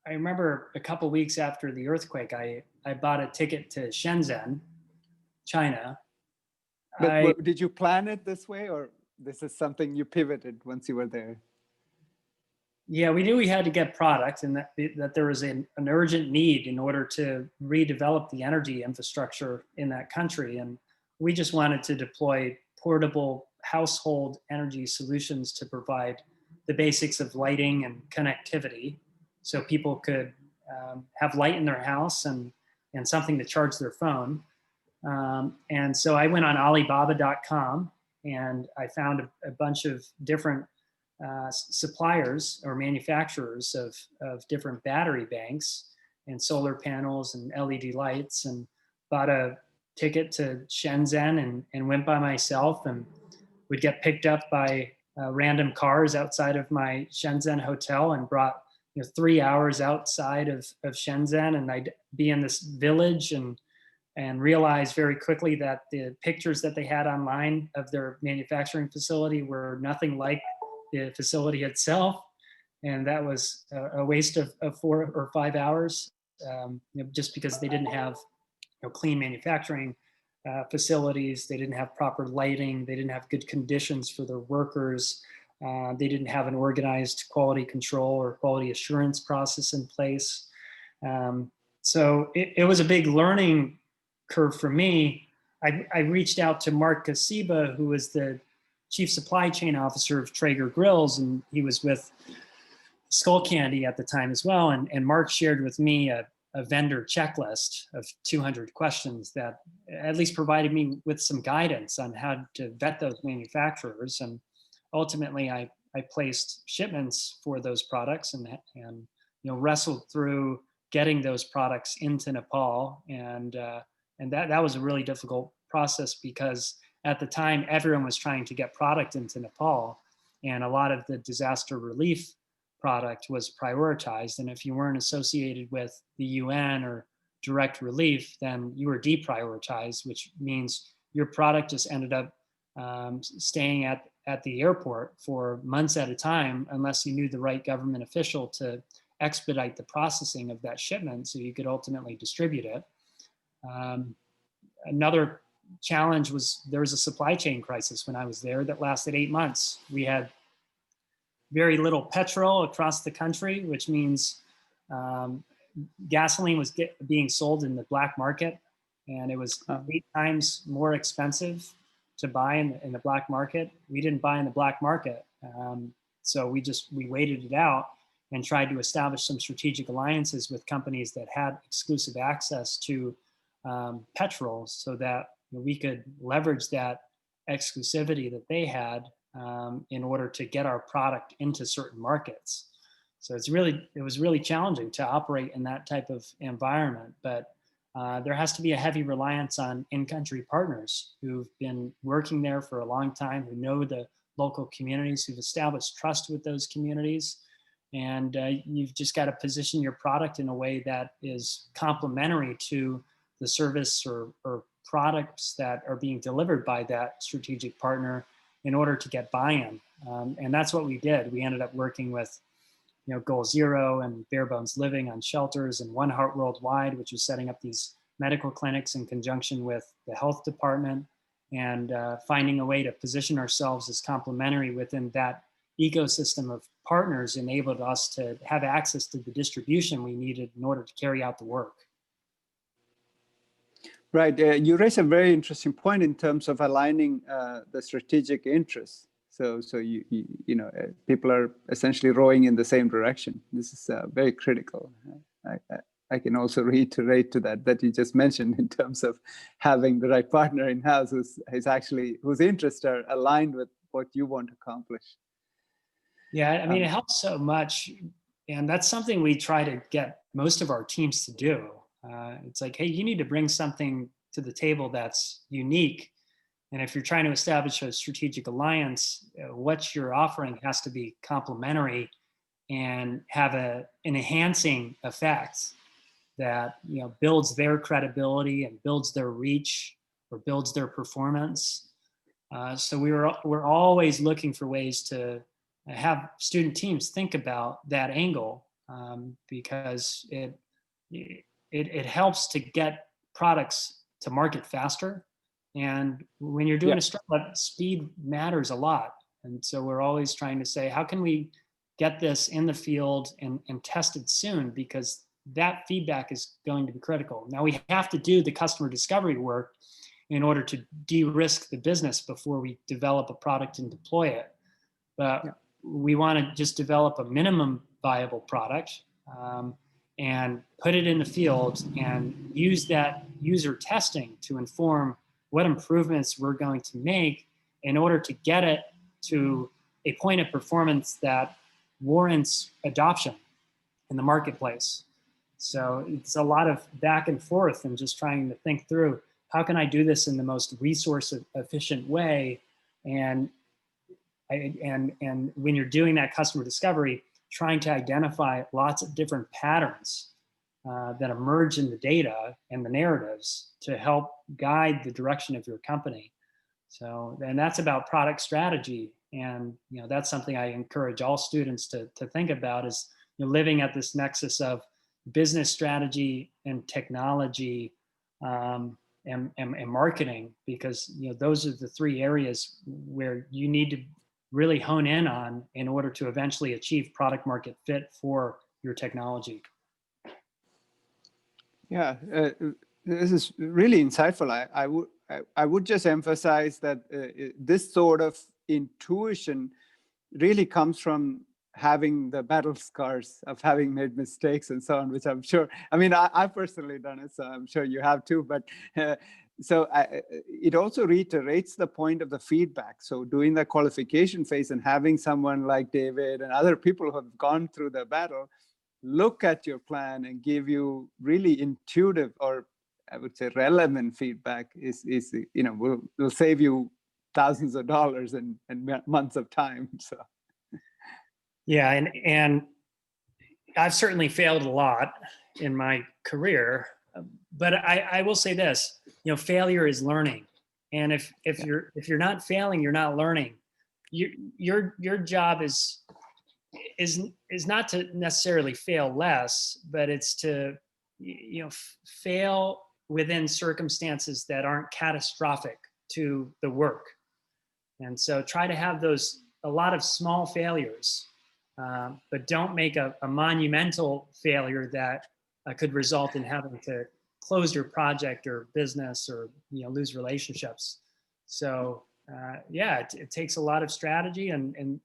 I remember a couple weeks after the earthquake, I bought a ticket to Shenzhen, China. But did you plan it this way, or this is something you pivoted once you were there? Yeah, we knew we had to get product, and that there was an urgent need in order to redevelop the energy infrastructure in that country. And we just wanted to deploy portable household energy solutions to provide the basics of lighting and connectivity, so people could have light in their house and something to charge their phone. And so I went on Alibaba.com, and I found a bunch of different suppliers or manufacturers of different battery banks and solar panels and LED lights, and bought a ticket to Shenzhen and went by myself, and would get picked up by random cars outside of my Shenzhen hotel, and brought 3 hours outside of Shenzhen, and I'd be in this village and realized very quickly that the pictures that they had online of their manufacturing facility were nothing like the facility itself. And that was a waste of 4 or 5 hours, just because they didn't have clean manufacturing facilities. They didn't have proper lighting. They didn't have good conditions for their workers. They didn't have an organized quality control or quality assurance process in place. So it was a big learning curve for me. I reached out to Mark Kasiba, who was the chief supply chain officer of Traeger Grills, and he was with Skullcandy at the time as well. And Mark shared with me a vendor checklist of 200 questions that at least provided me with some guidance on how to vet those manufacturers. And ultimately, I placed shipments for those products and wrestled through getting those products into Nepal. And that was a really difficult process, because at the time, everyone was trying to get product into Nepal, and a lot of the disaster relief product was prioritized. And if you weren't associated with the UN or direct relief, then you were deprioritized, which means your product just ended up staying at the airport for months at a time, unless you knew the right government official to expedite the processing of that shipment so you could ultimately distribute it. Another challenge was there was a supply chain crisis when I was there that lasted 8 months. We had very little petrol across the country, which means gasoline was being sold in the black market, and it was 8 times more expensive to buy in the black market. We didn't buy in the black market, so we waited it out and tried to establish some strategic alliances with companies that had exclusive access to petrol, so that we could leverage that exclusivity that they had in order to get our product into certain markets. So it was really challenging to operate in that type of environment. But there has to be a heavy reliance on in-country partners who've been working there for a long time, who know the local communities, who've established trust with those communities. And you've just got to position your product in a way that is complementary to the service or products that are being delivered by that strategic partner in order to get buy-in. And that's what we did. We ended up working with Goal Zero and Bare Bones Living on shelters, and One Heart Worldwide, which was setting up these medical clinics in conjunction with the health department, and finding a way to position ourselves as complementary within that ecosystem of partners enabled us to have access to the distribution we needed in order to carry out the work. Right. You raise a very interesting point in terms of aligning the strategic interests. So people are essentially rowing in the same direction. This is very critical. I can also reiterate to that you just mentioned in terms of having the right partner in-house whose interests are aligned with what you want to accomplish. Yeah, I mean, it helps so much. And that's something we try to get most of our teams to do. It's like, hey, you need to bring something to the table that's unique. And if you're trying to establish a strategic alliance, what you're offering has to be complementary and have an enhancing effect that builds their credibility and builds their reach or builds their performance. So we're always looking for ways to have student teams think about that angle, because it helps to get products to market faster. And when you're doing a startup, speed matters a lot. And so we're always trying to say, how can we get this in the field and tested soon? Because that feedback is going to be critical. Now we have to do the customer discovery work in order to de-risk the business before we develop a product and deploy it. But we want to just develop a minimum viable product, and put it in the field and use that user testing to inform what improvements we're going to make in order to get it to a point of performance that warrants adoption in the marketplace. So it's a lot of back and forth and just trying to think through, how can I do this in the most resource efficient way? And when you're doing that customer discovery, trying to identify lots of different patterns that emerge in the data and the narratives to help guide the direction of your company. So, and that's about product strategy. And that's something I encourage all students to think about, is living at this nexus of business strategy and technology, and marketing, because those are the three areas where you need to really hone in on in order to eventually achieve product market fit for your technology. Yeah, this is really insightful. I would just emphasize that this sort of intuition really comes from having the battle scars of having made mistakes and so on, which I'm sure, I mean, I've personally done it, so I'm sure you have too, but it also reiterates the point of the feedback. So doing the qualification phase and having someone like David and other people who have gone through the battle look at your plan and give you really intuitive, or I would say relevant feedback is will save you thousands of dollars and months of time. So yeah, and I've certainly failed a lot in my career, but I will say this: failure is learning, and if you're not failing, you're not learning. Your job is not to necessarily fail less, but it's to fail within circumstances that aren't catastrophic to the work. And so try to have a lot of small failures, but don't make a monumental failure that could result in having to close your project or business, or lose relationships. So it takes a lot of strategy, and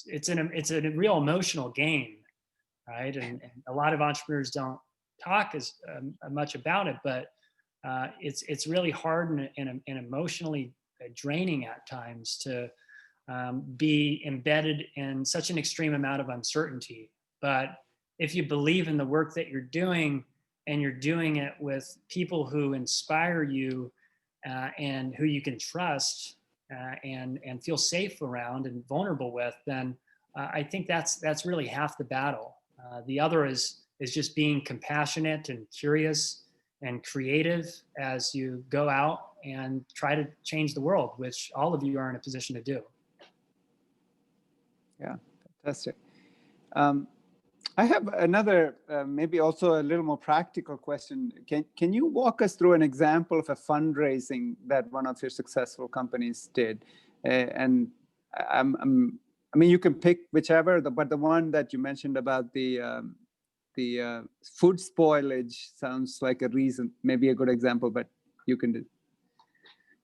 it's a real emotional game, right? And a lot of entrepreneurs don't talk as much about it, but it's really hard and emotionally draining at times to be embedded in such an extreme amount of uncertainty. But if you believe in the work that you're doing and you're doing it with people who inspire you and who you can trust and feel safe around and vulnerable with, then I think that's really half the battle. The other is just being compassionate and curious and creative as you go out and try to change the world, which all of you are in a position to do. Yeah, fantastic. I have another, maybe also a little more practical question. Can you walk us through an example of a fundraising that one of your successful companies did? And I mean, you can pick whichever, but the one that you mentioned about the food spoilage sounds like a reason, maybe a good example, but you can do.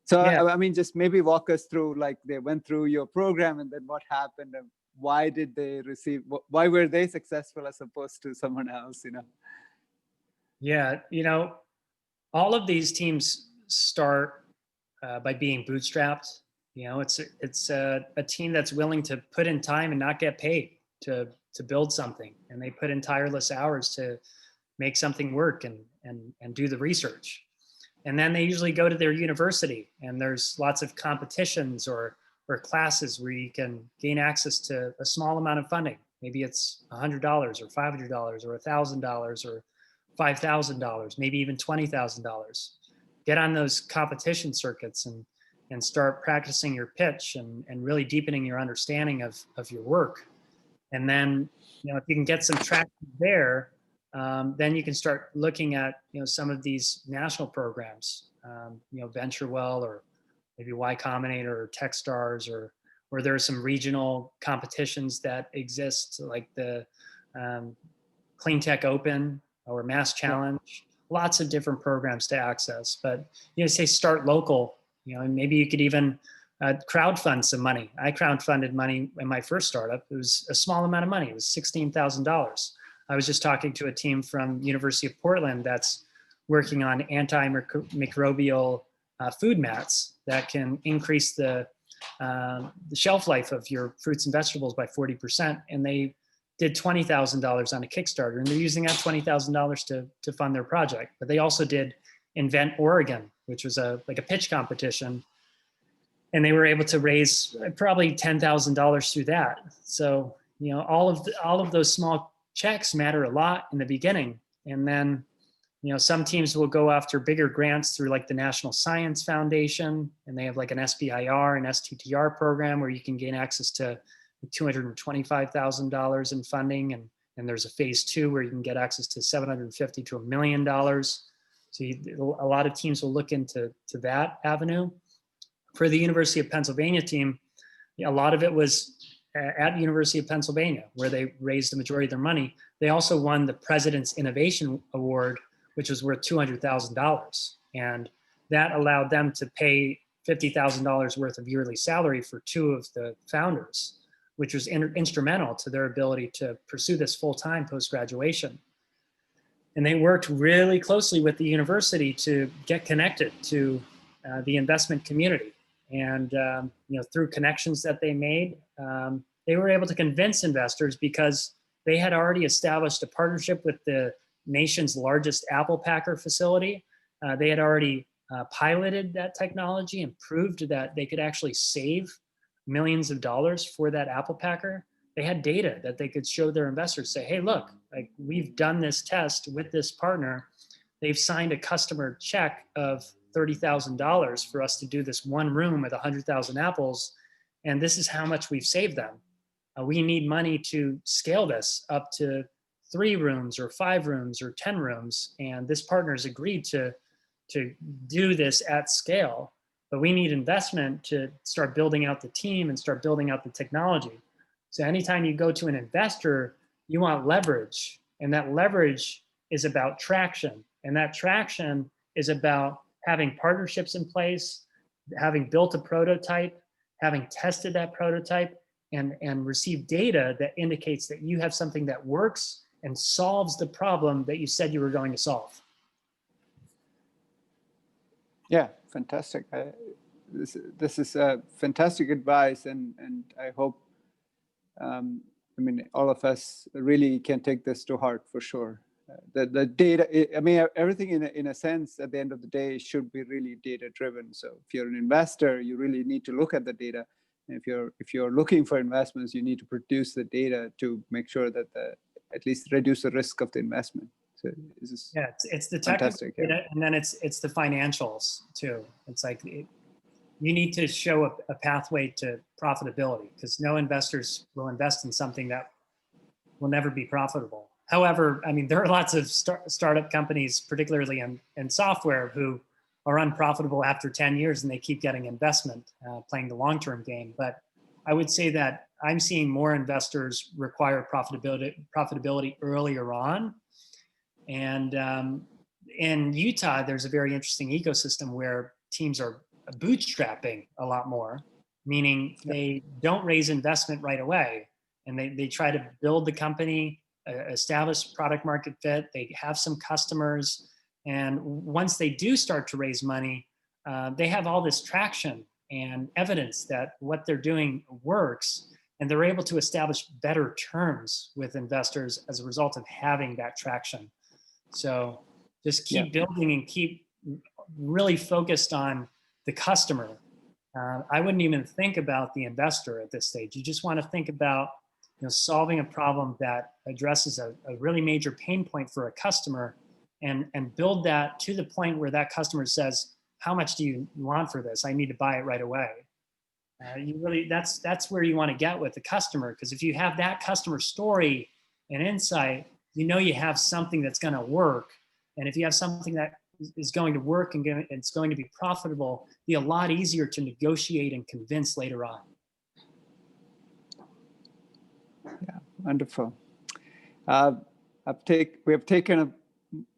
So, Yeah. I mean, just maybe walk us through, like, they went through your program and then what happened and why did they receive, why were they successful as opposed to someone else, you know? Yeah, all of these teams start by being bootstrapped. It's a team that's willing to put in time and not get paid to build something, and they put in tireless hours to make something work and do the research. And then they usually go to their university, and there's lots of competitions or classes where you can gain access to a small amount of funding. Maybe it's $100 or $500 or $1,000 or $5,000, maybe even $20,000. Get on those competition circuits and start practicing your pitch and really deepening your understanding of your work. And then, if you can get some traction there, then you can start looking at, some of these national programs, VentureWell or maybe Y Combinator or Techstars, or there are some regional competitions that exist, like the Clean Tech Open or Mass Challenge. Lots of different programs to access, but say start local. And maybe you could even crowdfund some money. I crowdfunded money in my first startup. It was a small amount of money. It was $16,000. I was just talking to a team from University of Portland that's working on antimicrobial food mats that can increase the shelf life of your fruits and vegetables by 40%. And they did $20,000 on a Kickstarter, and they're using that $20,000 to fund their project. But they also did Invent Oregon, which was like a pitch competition, and they were able to raise probably $10,000 through that. So all of those small checks matter a lot in the beginning, and then some teams will go after bigger grants through like the National Science Foundation, and they have like an SBIR and STTR program where you can gain access to $225,000 in funding, and there's a phase 2 where you can get access to $750,000 to $1 million. So a lot of teams will look into that avenue. For the University of Pennsylvania team, a lot of it was at University of Pennsylvania, where they raised the majority of their money. They also won the President's Innovation Award, which was worth $200,000. And that allowed them to pay $50,000 worth of yearly salary for 2 of the founders, which was instrumental to their ability to pursue this full-time post-graduation. And they worked really closely with the university to get connected to the investment community. And through connections that they made, they were able to convince investors because they had already established a partnership with the nation's largest apple packer facility. They had already piloted that technology and proved that they could actually save millions of dollars for that apple packer. They had data that they could show their investors, say, hey, look, like we've done this test with this partner. They've signed a customer check of $30,000 for us to do this one room with 100,000 apples. And this is how much we've saved them. We need money to scale this up to 3 rooms or 5 rooms or 10 rooms. And this partner's agreed to do this at scale. But we need investment to start building out the team and start building out the technology. So anytime you go to an investor, you want leverage. And that leverage is about traction. And that traction is about having partnerships in place, having built a prototype, having tested that prototype, and received data that indicates that you have something that works and solves the problem that you said you were going to solve. Yeah, fantastic. This is fantastic advice, and I hope I mean, all of us really can take this to heart for sure. The data, I mean, everything in a sense, at the end of the day, should be really data driven. So if you're an investor, you really need to look at the data. And if you're looking for investments, you need to produce the data to make sure that at least reduce the risk of the investment. So this is it's the technical data, and then it's the financials too. It's like you need to show a pathway to profitability, because no investors will invest in something that will never be profitable. However, I mean, there are lots of startup companies, particularly in software, who are unprofitable after 10 years and they keep getting investment, playing the long-term game. But I would say that I'm seeing more investors require profitability earlier on. And in Utah, there's a very interesting ecosystem where teams are bootstrapping a lot more, meaning they don't raise investment right away. And they try to build the company, establish product market fit. They have some customers. And once they do start to raise money, they have all this traction and evidence that what they're doing works. And they're able to establish better terms with investors as a result of having that traction. So just keep building and keep really focused on the customer. I wouldn't even think about the investor at this stage. You just want to think about solving a problem that addresses a really major pain point for a customer, and build that to the point where that customer says, how much do you want for this? I need to buy it right away. That's where you want to get with the customer, because if you have that customer story and insight, you have something that's going to work. And if you have something that is going to work and it's going to be profitable, it'll be a lot easier to negotiate and convince later on. Yeah, wonderful. We have taken a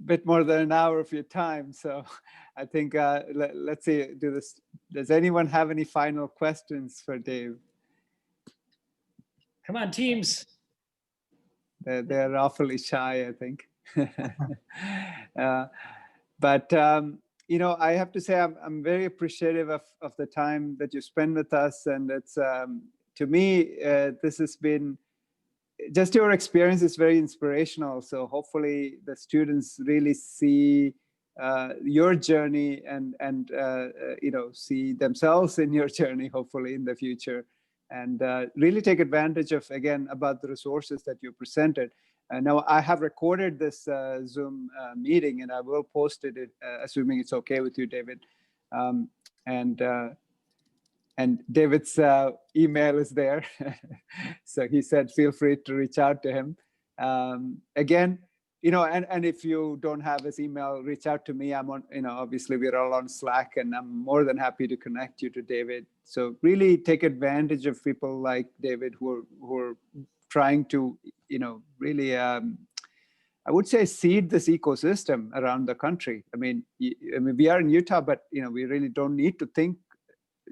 bit more than an hour of your time, so I think let's see. Does anyone have any final questions for Dave? Come on, teams. They're awfully shy, I think. But I have to say I'm very appreciative of the time that you spend with us, and it's to me this has been. Just your experience is very inspirational. So hopefully the students really see your journey and see themselves in your journey, hopefully in the future, and really take advantage of, again, about the resources that you presented. Now I have recorded this Zoom meeting, and I will post it, assuming it's okay with you, David. And David's email is there. So he said, feel free to reach out to him. Again, and if you don't have his email, reach out to me. I'm on, obviously we're all on Slack, and I'm more than happy to connect you to David. So really take advantage of people like David who are trying to, really, I would say, seed this ecosystem around the country. I mean, we are in Utah, but, we really don't need to think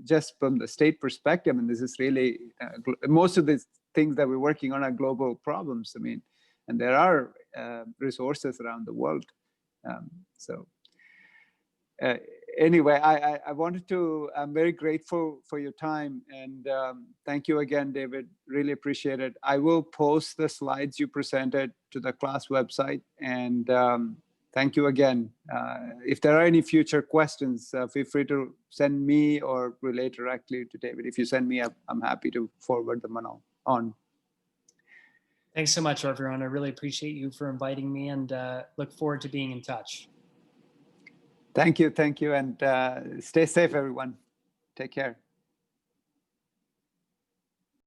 just from the state perspective. And this is really most of these things that we're working on are global problems. I mean, and there are resources around the world. Anyway, I wanted to. I'm very grateful for your time, and thank you again, David. Really appreciate it. I will post the slides you presented to the class website, and thank you again. If there are any future questions, feel free to send me or relate directly to David. If you send me, I'm happy to forward them on. Thanks so much, everyone. I really appreciate you for inviting me, and look forward to being in touch. Thank you, and stay safe, everyone. Take care.